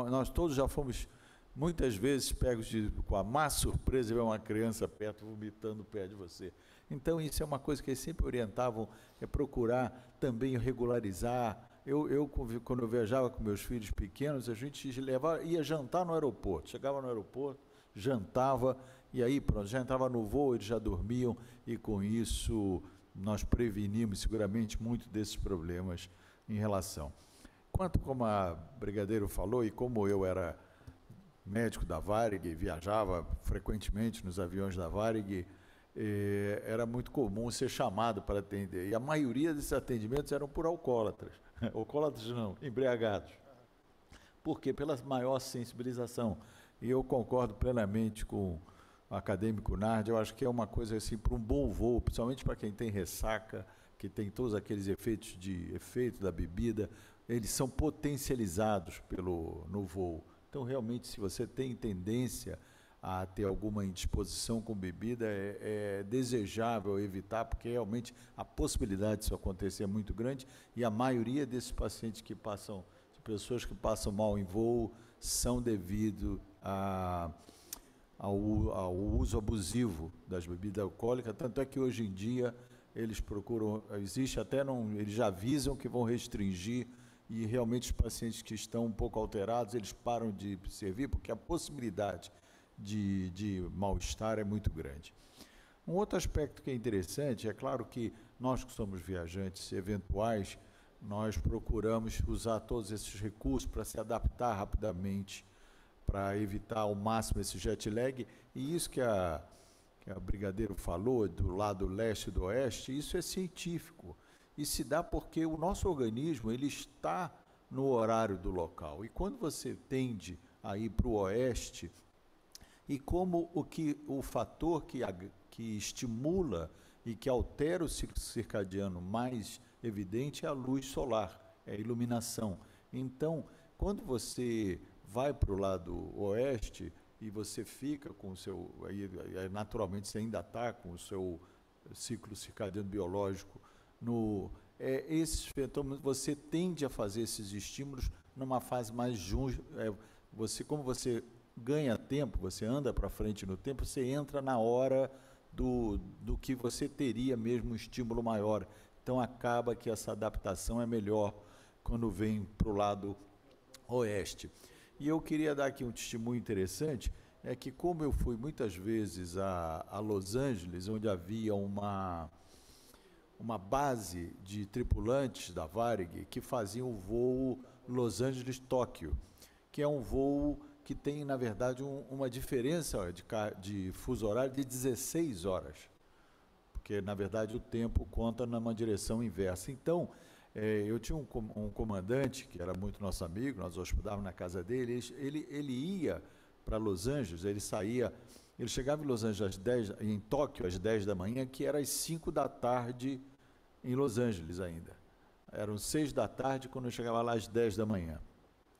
nós todos já fomos muitas vezes pegos com a má surpresa de ver uma criança perto vomitando perto de você. Então, isso é uma coisa que eles sempre orientavam, procurar também regularizar. Quando eu viajava com meus filhos pequenos, a gente ia jantar no aeroporto, chegava no aeroporto, jantava, e aí pronto, já entrava no voo, eles já dormiam, e com isso nós prevenimos seguramente muito desses problemas em relação. Quanto como a Brigadeiro falou, e como eu era médico da Varig, viajava frequentemente nos aviões da Varig, era muito comum ser chamado para atender, e a maioria desses atendimentos eram por alcoólatras, alcoólatras não, embriagados. Por quê? Pela maior sensibilização. E eu concordo plenamente com o acadêmico Nardi, eu acho que é uma coisa assim, para um bom voo, principalmente para quem tem ressaca, que tem todos aqueles efeitos da bebida, eles são potencializados no voo. Então, realmente, se você tem tendência a ter alguma indisposição com bebida, é desejável evitar, porque realmente a possibilidade disso acontecer é muito grande, e a maioria desses pacientes que passam, pessoas que passam mal em voo, são devido ao uso abusivo das bebidas alcoólicas, tanto é que hoje em dia eles procuram, eles já avisam que vão restringir, e realmente os pacientes que estão um pouco alterados, eles param de servir, porque a possibilidade de mal-estar é muito grande. Um outro aspecto que é interessante, é claro que nós que somos viajantes eventuais, nós procuramos usar todos esses recursos para se adaptar rapidamente, para evitar ao máximo esse jet lag, e isso que a Brigadeiro falou, do lado leste e do oeste, isso é científico, e se dá porque o nosso organismo ele está no horário do local, e quando você tende a ir para o oeste, e como o fator que estimula e que altera o ciclo circadiano mais evidente é a luz solar, é a iluminação. Então, quando você vai para o lado oeste e você fica com o seu, aí naturalmente você ainda está com o seu ciclo circadiano biológico, esses fenômenos, você tende a fazer esses estímulos numa fase mais como você ganha tempo, você anda para frente no tempo, você entra na hora do que você teria mesmo um estímulo maior. Então, acaba que essa adaptação é melhor quando vem para o lado oeste. E eu queria dar aqui um testemunho interessante, é que como eu fui muitas vezes a Los Angeles, onde havia uma base de tripulantes da Varig que faziam o voo Los Angeles-Tóquio, que é um voo que tem, na verdade, uma diferença de fuso horário de 16 horas, porque, na verdade, o tempo conta numa direção inversa. Então, eu tinha um comandante, que era muito nosso amigo, nós hospedávamos na casa dele, ele ia para Los Angeles, ele chegava em Los Angeles em Tóquio às 10 da manhã, que era às 5 da tarde em Los Angeles ainda. Eram 6 da tarde quando eu chegava lá às 10 da manhã.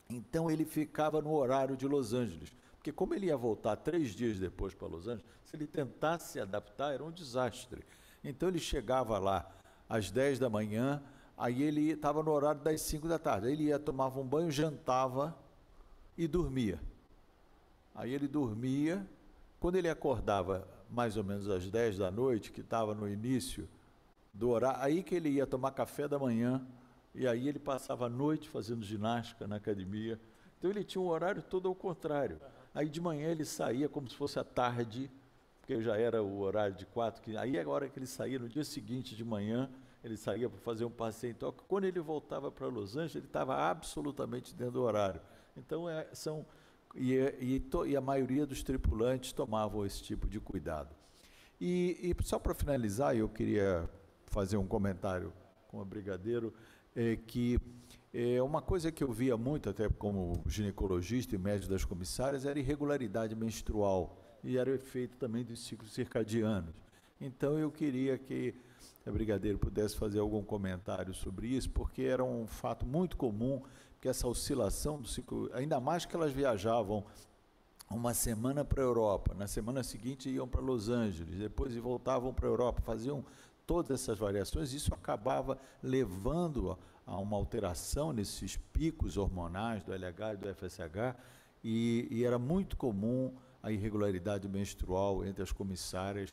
Então, ele ficava no horário de Los Angeles, porque como ele ia voltar 3 dias depois para Los Angeles, se ele tentasse se adaptar, era um desastre. Então, ele chegava lá às 10 da manhã, aí ele estava no horário das 5 da tarde, aí ele ia, tomava um banho, jantava e dormia. Aí ele dormia, quando ele acordava mais ou menos às 10 da noite, que estava no início do horário, aí que ele ia tomar café da manhã, e aí ele passava a noite fazendo ginástica na academia. Então ele tinha um horário todo ao contrário. Aí de manhã ele saía como se fosse à tarde, porque já era o horário de 4, aí a hora que ele saía, no dia seguinte de manhã, ele saía para fazer um passeio em Tóquio. Quando ele voltava para Los Angeles, ele estava absolutamente dentro do horário. Então, a maioria dos tripulantes tomavam esse tipo de cuidado. E só para finalizar, eu queria fazer um comentário com o Brigadeiro, que uma coisa que eu via muito, até como ginecologista e médico das comissárias, era irregularidade menstrual, e era o efeito também dos ciclos circadianos. Então, eu queria que a Brigadeiro pudesse fazer algum comentário sobre isso, porque era um fato muito comum, que essa oscilação do ciclo, ainda mais que elas viajavam uma semana para a Europa, na semana seguinte iam para Los Angeles, depois voltavam para a Europa, faziam todas essas variações, isso acabava levando a uma alteração nesses picos hormonais do LH e do FSH, e era muito comum a irregularidade menstrual entre as comissárias,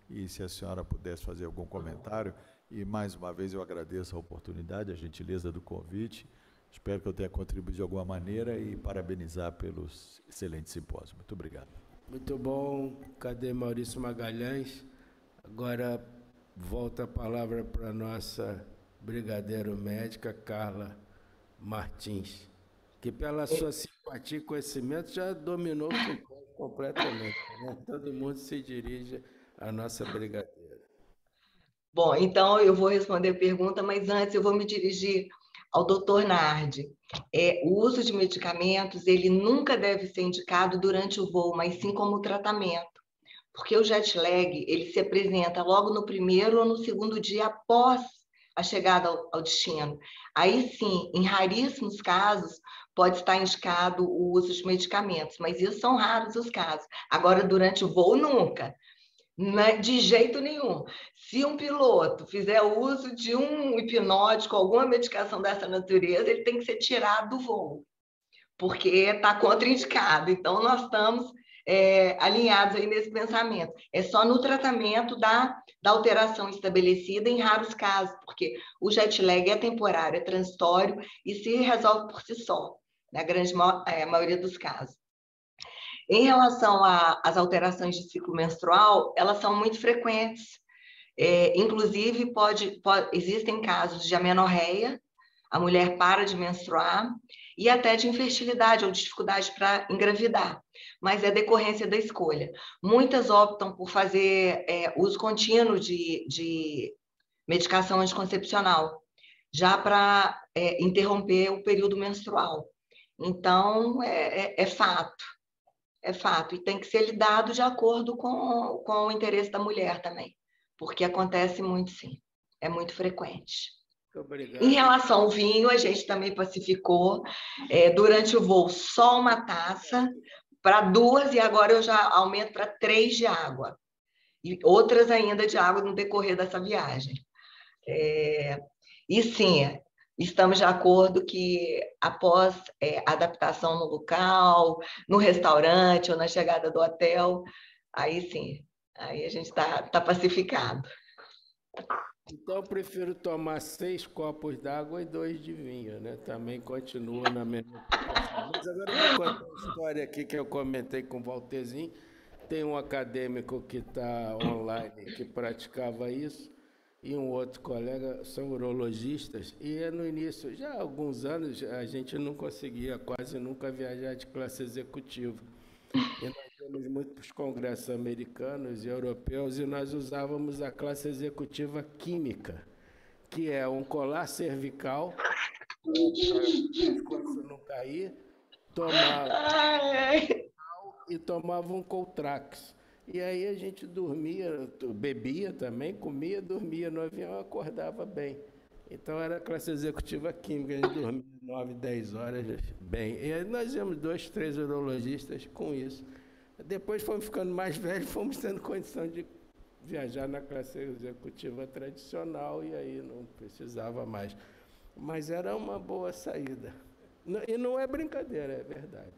e se a senhora pudesse fazer algum comentário, e mais uma vez eu agradeço a oportunidade, a gentileza do convite, espero que eu tenha contribuído de alguma maneira e parabenizar pelo excelente simpósio. Muito obrigado. Muito bom. Cadê Maurício Magalhães? Agora volta a palavra para a nossa brigadeiro médica, Carla Martins, que pela sua simpatia e conhecimento já dominou completamente, né? Todo mundo se dirige à nossa brigadeira. Bom, então eu vou responder a pergunta, mas antes eu vou me dirigir ao doutor Nardi. O uso de medicamentos, ele nunca deve ser indicado durante o voo, mas sim como tratamento, porque o jet lag, ele se apresenta logo no primeiro ou no segundo dia após a chegada ao destino. Aí sim, em raríssimos casos, pode estar indicado o uso de medicamentos, mas isso são raros os casos. Agora, durante o voo, nunca. De jeito nenhum. Se um piloto fizer uso de um hipnótico, alguma medicação dessa natureza, ele tem que ser tirado do voo, porque está contraindicado. Então, nós estamos alinhados aí nesse pensamento. É só no tratamento da alteração estabelecida em raros casos, porque o jet lag é temporário, é transitório e se resolve por si só, na grande maioria dos casos. Em relação às alterações de ciclo menstrual, elas são muito frequentes. Inclusive, existem casos de amenorreia, a mulher para de menstruar, e até de infertilidade ou dificuldade para engravidar, mas é decorrência da escolha. Muitas optam por fazer uso contínuo de medicação anticoncepcional, já para interromper o período menstrual. Então, é fato. É fato, e tem que ser lidado de acordo com o interesse da mulher também, porque acontece muito, sim, é muito frequente. Obrigado. Em relação ao vinho, a gente também pacificou, durante o voo, só uma taça, para 2, e agora eu já aumento para 3 de água, e outras ainda de água no decorrer dessa viagem. E sim, estamos de acordo que após a adaptação no local, no restaurante ou na chegada do hotel, aí sim, aí a gente está pacificado. Então, eu prefiro tomar 6 copos d'água e 2 de vinho, né? Também continua na mesma proporção. Mas agora eu vou contar uma história aqui que eu comentei com o Walterzinho. Tem um acadêmico que está online que praticava isso, e um outro colega, são urologistas, e no início, já há alguns anos, a gente não conseguia quase nunca viajar de classe executiva. E nós íamos muito para os congressos americanos e europeus, e nós usávamos a classe executiva química, que é um colar cervical, para o pescoço não cair, tomava um Coltrax. E aí a gente dormia, bebia também, comia, dormia no avião, acordava bem. Então era a classe executiva química, a gente dormia 9, 10 horas bem. E aí nós íamos 2, 3 urologistas com isso. Depois fomos ficando mais velhos, fomos tendo condição de viajar na classe executiva tradicional e aí não precisava mais. Mas era uma boa saída. E não é brincadeira, é verdade.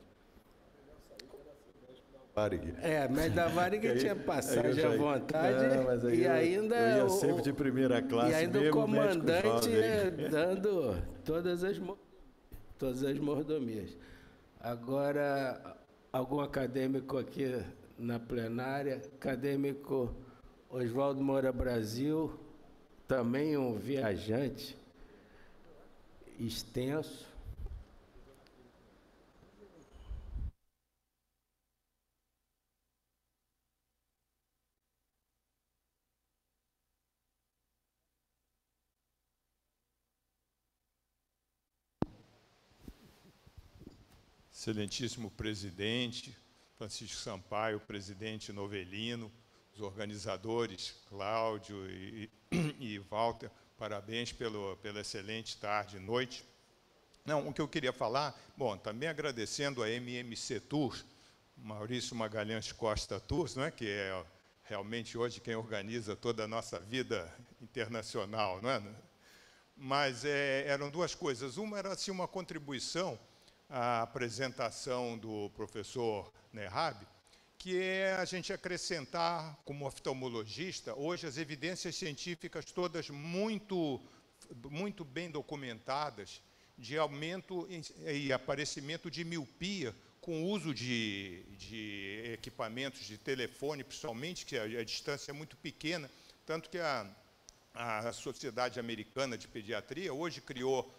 Mas da Varig tinha passagem à vontade, não, e ainda eu ia sempre de primeira classe, e ainda mesmo o comandante dando todas as mordomias. Agora, algum acadêmico aqui na plenária, acadêmico Oswaldo Moura Brasil, também um viajante extenso. Excelentíssimo presidente, Francisco Sampaio, presidente Novelino, os organizadores, Cláudio e Walter, parabéns pela excelente tarde e noite. Não, o que eu queria falar, bom, também agradecendo a MMC Tours, Maurício Magalhães Costa Tours, não é, que é realmente hoje quem organiza toda a nossa vida internacional, não é? Mas eram duas coisas. Uma era assim, uma contribuição à apresentação do professor Nerhab, que é a gente acrescentar, como oftalmologista, hoje as evidências científicas todas muito bem documentadas de aumento e aparecimento de miopia com o uso de equipamentos de telefone, principalmente, que a distância é muito pequena, tanto que a Sociedade Americana de Pediatria hoje criou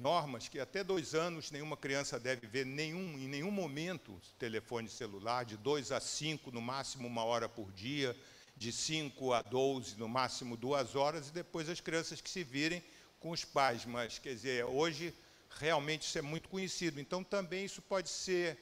normas que até 2 anos nenhuma criança deve ver em nenhum momento telefone celular, de 2 a 5, no máximo 1 hora por dia, de 5 a 12, no máximo 2 horas, e depois as crianças que se virem com os pais. Mas, quer dizer, hoje realmente isso é muito conhecido. Então, também isso pode ser,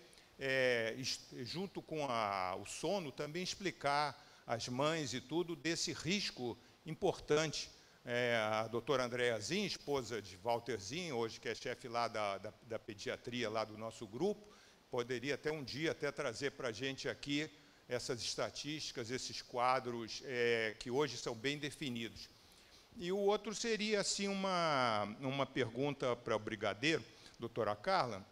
junto com o sono, também explicar às mães e tudo desse risco importante a doutora Andréa Zin, esposa de Walter Zin, hoje que é chefe lá da pediatria lá do nosso grupo, poderia até um dia trazer para a gente aqui essas estatísticas, esses quadros que hoje são bem definidos. E o outro seria assim uma pergunta para o brigadeiro, doutora Carla,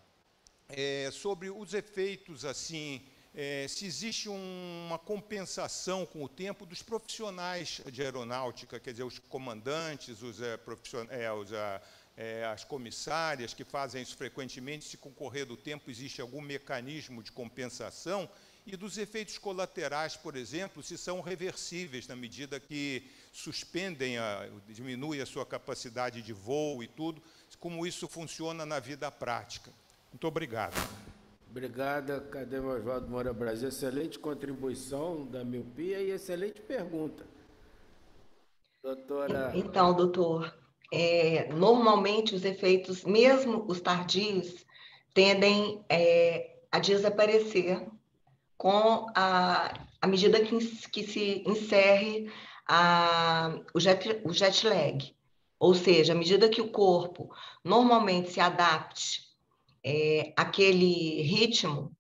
sobre os efeitos, assim, se existe uma compensação com o tempo dos profissionais de aeronáutica, quer dizer, os comandantes, as comissárias que fazem isso frequentemente, se com o correr do tempo existe algum mecanismo de compensação, e dos efeitos colaterais, por exemplo, se são reversíveis na medida que diminuem a sua capacidade de voo e tudo, como isso funciona na vida prática. Muito obrigado. Obrigado, acadêmico Oswaldo Moura Brasil. Excelente contribuição da miopia e excelente pergunta. Doutora... Então, doutor, normalmente os efeitos, mesmo os tardios, tendem a desaparecer com a medida que se encerre o jet lag. Ou seja, à medida que o corpo normalmente se adapte àquele ritmo,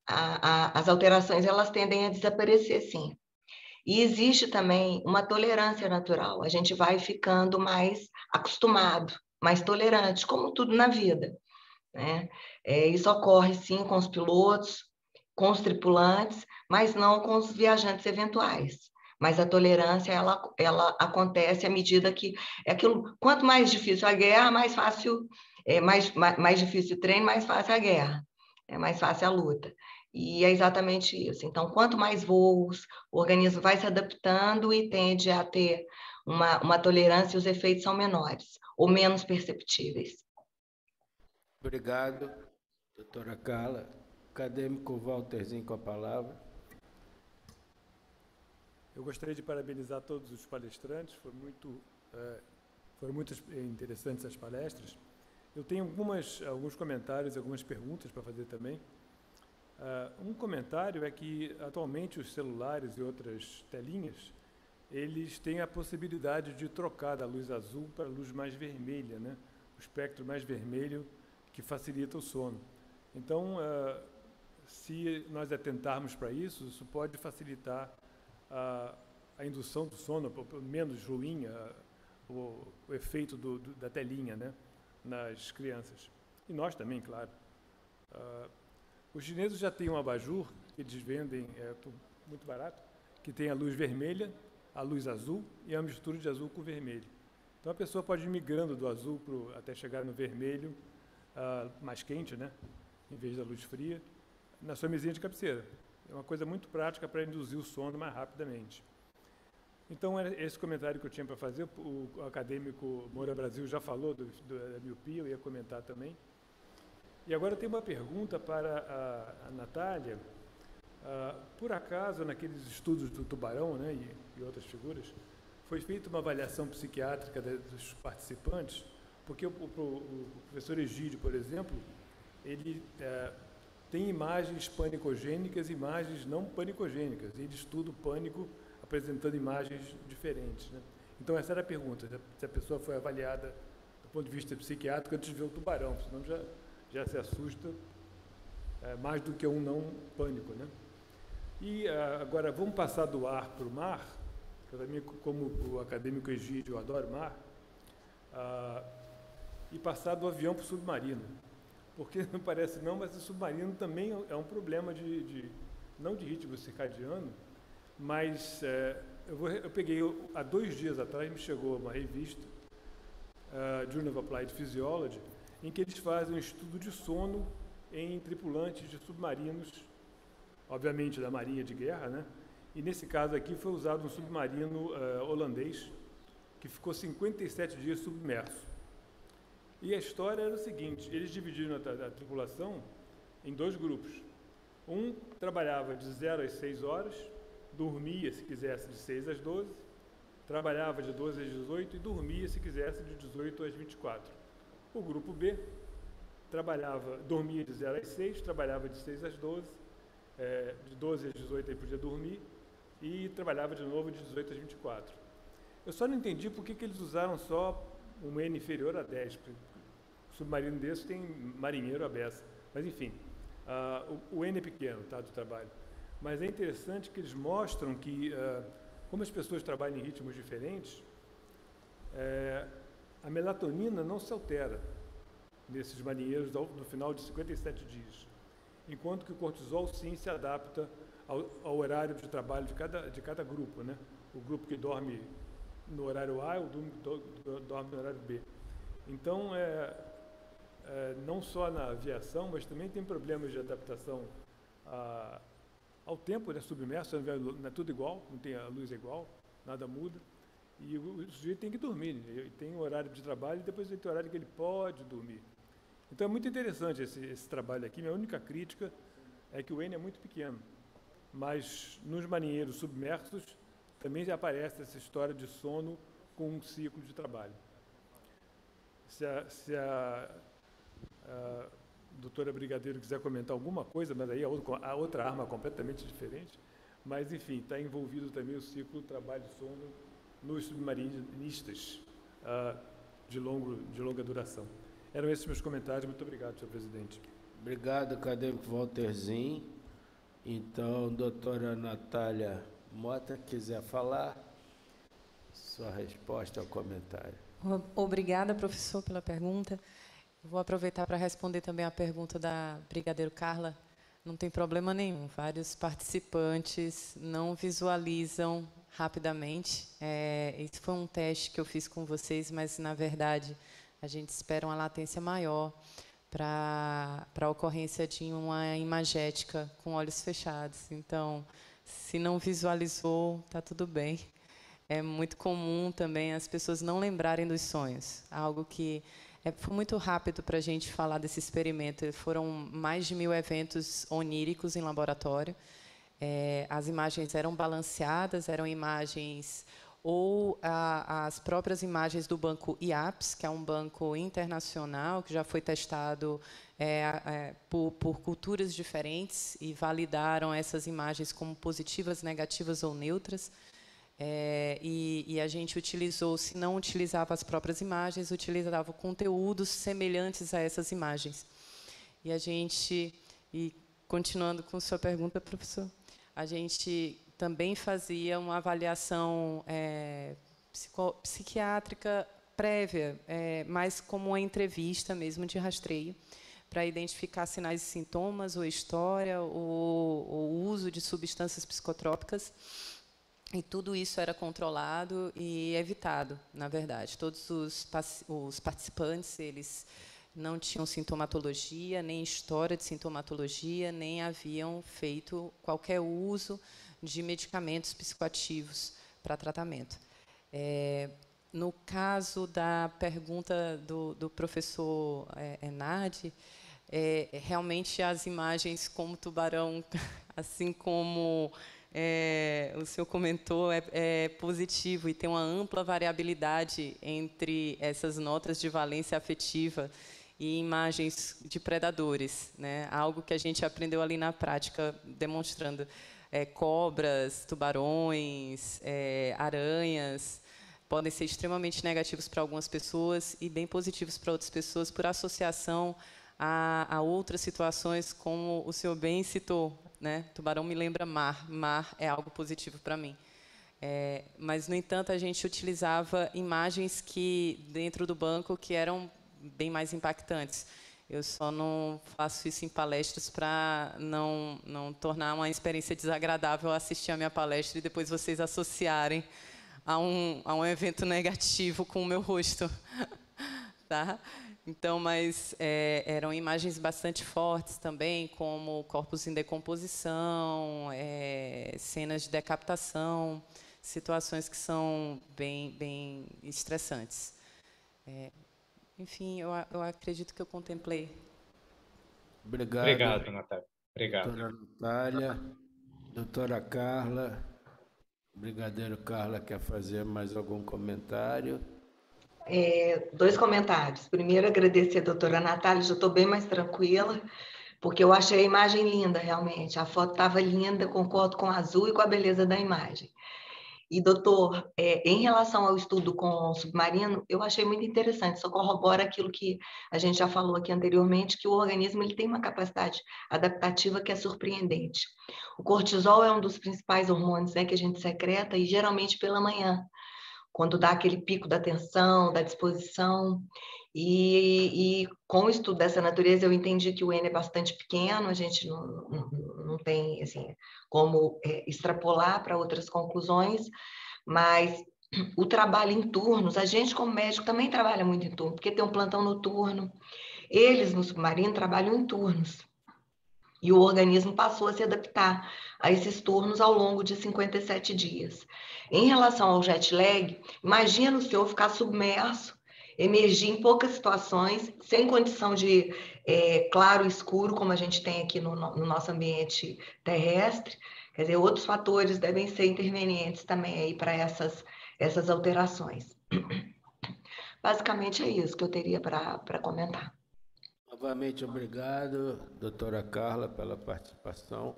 as alterações elas tendem a desaparecer, sim. E existe também uma tolerância natural. A gente vai ficando mais acostumado, mais tolerante, como tudo na vida, né? Isso ocorre, sim, com os pilotos, com os tripulantes, mas não com os viajantes eventuais. Mas a tolerância, ela acontece à medida que... quanto mais difícil a guerra, mais fácil... mais difícil o treino, mais fácil a guerra. É mais fácil a luta. E é exatamente isso. Então, quanto mais voos, o organismo vai se adaptando e tende a ter uma tolerância e os efeitos são menores, ou menos perceptíveis. Obrigado, doutora Carla. Acadêmico Walterzinho com a palavra. Eu gostaria de parabenizar todos os palestrantes, foram muito interessantes as palestras. Eu tenho alguns comentários e algumas perguntas para fazer também. Um comentário é que, atualmente, os celulares e outras telinhas, eles têm a possibilidade de trocar da luz azul para a luz mais vermelha, né? O espectro mais vermelho que facilita o sono. Então, se nós atentarmos para isso, isso pode facilitar a indução do sono, pelo menos ruim, o efeito da telinha, né, nas crianças. E nós também, claro. Os chineses já têm um abajur, que eles vendem muito barato, que tem a luz vermelha, a luz azul e a mistura de azul com vermelho. Então, a pessoa pode ir migrando do azul até chegar no vermelho, mais quente, né, em vez da luz fria, na sua mesinha de cabeceira. É uma coisa muito prática para induzir o sono mais rapidamente. Então, era esse comentário que eu tinha para fazer. O acadêmico Moura Brasil já falou da miopia, eu ia comentar também. E agora tem uma pergunta para a Natália. Por acaso, naqueles estudos do tubarão, né, e outras figuras, foi feita uma avaliação psiquiátrica dos participantes, porque o professor Egídio, por exemplo, ele tem imagens panicogênicas e imagens não panicogênicas. Ele estuda o pânico apresentando imagens diferentes, né? Então, essa era a pergunta, se a pessoa foi avaliada do ponto de vista psiquiátrico antes de ver o tubarão, senão já se assusta mais do que um não pânico, né? E agora, vamos passar do ar para o mar, que eu também, como o acadêmico Egídio, eu adoro mar, e passar do avião para o submarino. Porque não parece não, mas o submarino também é um problema não de ritmo circadiano, mas eu peguei, há 2 dias atrás, me chegou uma revista, Journal of Applied Physiology, em que eles fazem um estudo de sono em tripulantes de submarinos, obviamente da Marinha de Guerra, né? E nesse caso aqui foi usado um submarino holandês, que ficou 57 dias submerso. E a história era o seguinte, eles dividiram a tripulação em 2 grupos. Um trabalhava de 0 às 6 horas, dormia, se quisesse, de 6 às 12, trabalhava de 12 às 18 e dormia, se quisesse, de 18 às 24. O grupo B dormia de 0 às 6, trabalhava de 6 às 12, de 12 às 18 aí podia dormir, e trabalhava de novo de 18 às 24. Eu só não entendi por que eles usaram só um N inferior a 10. O submarino desse tem marinheiro à beça. Mas, enfim, o N é pequeno, tá, do trabalho. Mas é interessante que eles mostram que, como as pessoas trabalham em ritmos diferentes, a melatonina não se altera nesses marinheiros no final de 57 dias, enquanto que o cortisol, sim, se adapta ao horário de trabalho de cada grupo, né? O grupo que dorme no horário A e o grupo que dorme no horário B. Então, não só na aviação, mas também tem problemas de adaptação ao tempo, né, submerso, não é tudo igual, não tem a luz igual, nada muda. E o sujeito tem que dormir, ele tem um horário de trabalho e depois ele tem o horário que ele pode dormir. Então é muito interessante esse trabalho aqui. Minha única crítica é que o N é muito pequeno, mas nos marinheiros submersos também já aparece essa história de sono com um ciclo de trabalho. Se a doutora Brigadeiro quiser comentar alguma coisa, mas aí a outra arma é completamente diferente, mas, enfim, está envolvido também o ciclo trabalho-sono nos submarinistas de longa duração. Eram esses meus comentários. Muito obrigado, senhor presidente. Obrigado, acadêmico Walterzinho. Então, doutora Natália Mota, quiser falar, sua resposta ao comentário. Obrigada, professor, pela pergunta. Vou aproveitar para responder também a pergunta da Brigadeiro Carla. Não tem problema nenhum. Vários participantes não visualizam rapidamente. Esse foi um teste que eu fiz com vocês, mas, na verdade, a gente espera uma latência maior para a ocorrência de uma imagética com olhos fechados. Então, se não visualizou, está tudo bem. É muito comum também as pessoas não lembrarem dos sonhos. Algo que foi muito rápido para a gente falar desse experimento. Foram mais de 1000 eventos oníricos em laboratório. As imagens eram balanceadas, eram imagens ou as próprias imagens do banco IAPS, que é um banco internacional que já foi testado por culturas diferentes e validaram essas imagens como positivas, negativas ou neutras. E a gente utilizou, se não utilizava as próprias imagens, utilizava conteúdos semelhantes a essas imagens. E continuando com sua pergunta, professor, a gente também fazia uma avaliação psiquiátrica prévia, mais como uma entrevista mesmo de rastreio, para identificar sinais e sintomas, ou história, ou uso de substâncias psicotrópicas. E tudo isso era controlado e evitado, na verdade. Todos os participantes, eles não tinham sintomatologia, nem história de sintomatologia, nem haviam feito qualquer uso de medicamentos psicoativos para tratamento. No caso da pergunta do professor Enardi, realmente as imagens como tubarão, assim como o senhor comentou, é positivo e tem uma ampla variabilidade entre essas notas de valência afetiva e imagens de predadores, né? Algo que a gente aprendeu ali na prática, demonstrando cobras, tubarões, aranhas, podem ser extremamente negativos para algumas pessoas e bem positivos para outras pessoas por associação a outras situações, como o senhor bem citou, né? Tubarão me lembra mar. Mar é algo positivo para mim. Mas, no entanto, a gente utilizava imagens que, dentro do banco, que eram bem mais impactantes. Eu só não faço isso em palestras para não tornar uma experiência desagradável assistir a minha palestra e depois vocês associarem a um evento negativo com o meu rosto. Tá? Então, mas eram imagens bastante fortes também, como corpos em decomposição, cenas de decapitação, situações que são bem estressantes. Enfim, eu acredito que eu contemplei. Obrigado, Natália. Obrigado. Doutora Natália. Doutora Carla. Brigadeiro Carla, quer fazer mais algum comentário? 2 comentários. Primeiro, agradecer a doutora Natália, já estou bem mais tranquila, porque eu achei a imagem linda, realmente. A foto estava linda, concordo com o azul e com a beleza da imagem. E, doutor, em relação ao estudo com o submarino, eu achei muito interessante, só corrobora aquilo que a gente já falou aqui anteriormente, que o organismo ele tem uma capacidade adaptativa que é surpreendente. O cortisol é um dos principais hormônios, né, que a gente secreta, e geralmente pela manhã, quando dá aquele pico da tensão, da disposição. E com o estudo dessa natureza, eu entendi que o N é bastante pequeno, a gente não tem assim, como extrapolar para outras conclusões, mas o trabalho em turnos, a gente como médico também trabalha muito em turno, porque tem um plantão noturno, eles no submarino trabalham em turnos, e o organismo passou a se adaptar a esses turnos ao longo de 57 dias. Em relação ao jet lag, imagina o senhor ficar submerso, emergir em poucas situações, sem condição de claro e escuro, como a gente tem aqui no nosso ambiente terrestre. Quer dizer, outros fatores devem ser intervenientes também aí para essas alterações. Basicamente é isso que eu teria para comentar. Novamente, obrigado, doutora Carla, pela participação.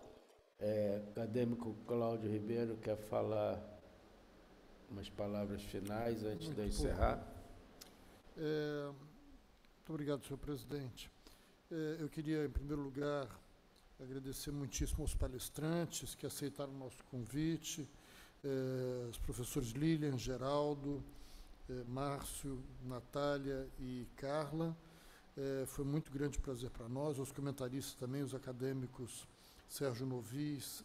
Acadêmico Cláudio Ribeiro quer falar umas palavras finais antes de eu encerrar. Muito obrigado, senhor presidente. Eu queria, em primeiro lugar, agradecer muitíssimo aos palestrantes que aceitaram o nosso convite, os professores Lilian, Geraldo, Márcio, Natália e Carla. Foi muito grande prazer para nós, os comentaristas também, os acadêmicos Sérgio Novis,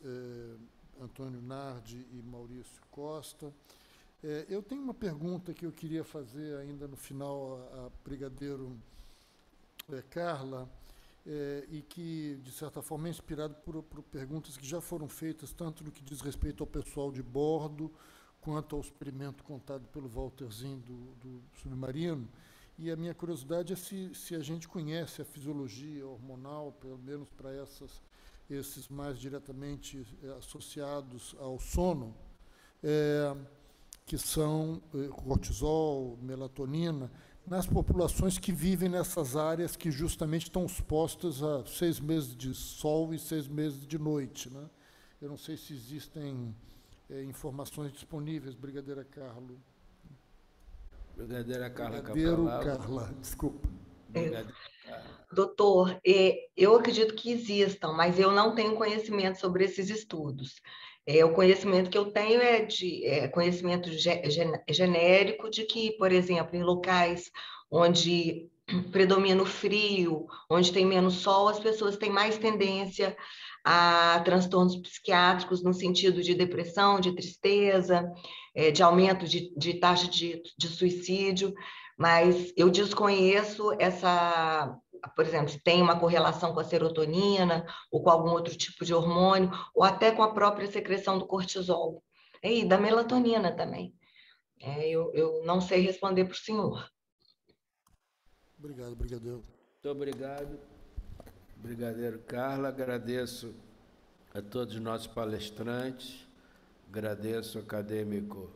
Antônio Nardi e Maurício Costa. Eu tenho uma pergunta que eu queria fazer ainda no final a brigadeiro Carla, e que, de certa forma, é inspirado por perguntas que já foram feitas, tanto no que diz respeito ao pessoal de bordo, quanto ao experimento contado pelo Walterzinho do submarino. E a minha curiosidade é se a gente conhece a fisiologia hormonal, pelo menos para esses mais diretamente associados ao sono, que são cortisol, melatonina, nas populações que vivem nessas áreas que justamente estão expostas a 6 meses de sol e 6 meses de noite, né? Eu não sei se existem informações disponíveis, brigadeira Carlo. Brigadeira Carla, brigadeiro Carla, desculpa. Doutor, eu acredito que existam, mas eu não tenho conhecimento sobre esses estudos. O conhecimento que eu tenho é conhecimento genérico de que, por exemplo, em locais onde predomina o frio, onde tem menos sol, as pessoas têm mais tendência a transtornos psiquiátricos no sentido de depressão, de tristeza, de aumento de taxa de suicídio, mas eu desconheço por exemplo, se tem uma correlação com a serotonina ou com algum outro tipo de hormônio, ou até com a própria secreção do cortisol, e da melatonina também. Eu não sei responder para o senhor. Obrigado, brigadeiro. Muito obrigado, brigadeiro Carla. Agradeço a todos os nossos palestrantes, agradeço ao acadêmico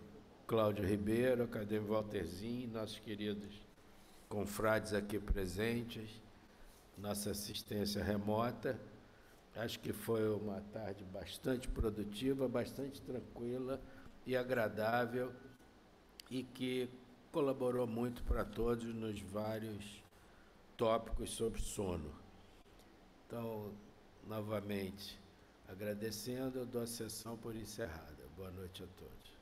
Cláudio Ribeiro, acadêmico Walterzinho, nossos queridos confrades aqui presentes, nossa assistência remota. Acho que foi uma tarde bastante produtiva, bastante tranquila e agradável, e que colaborou muito para todos nos vários tópicos sobre sono. Então, novamente, agradecendo, eu dou a sessão por encerrada. Boa noite a todos.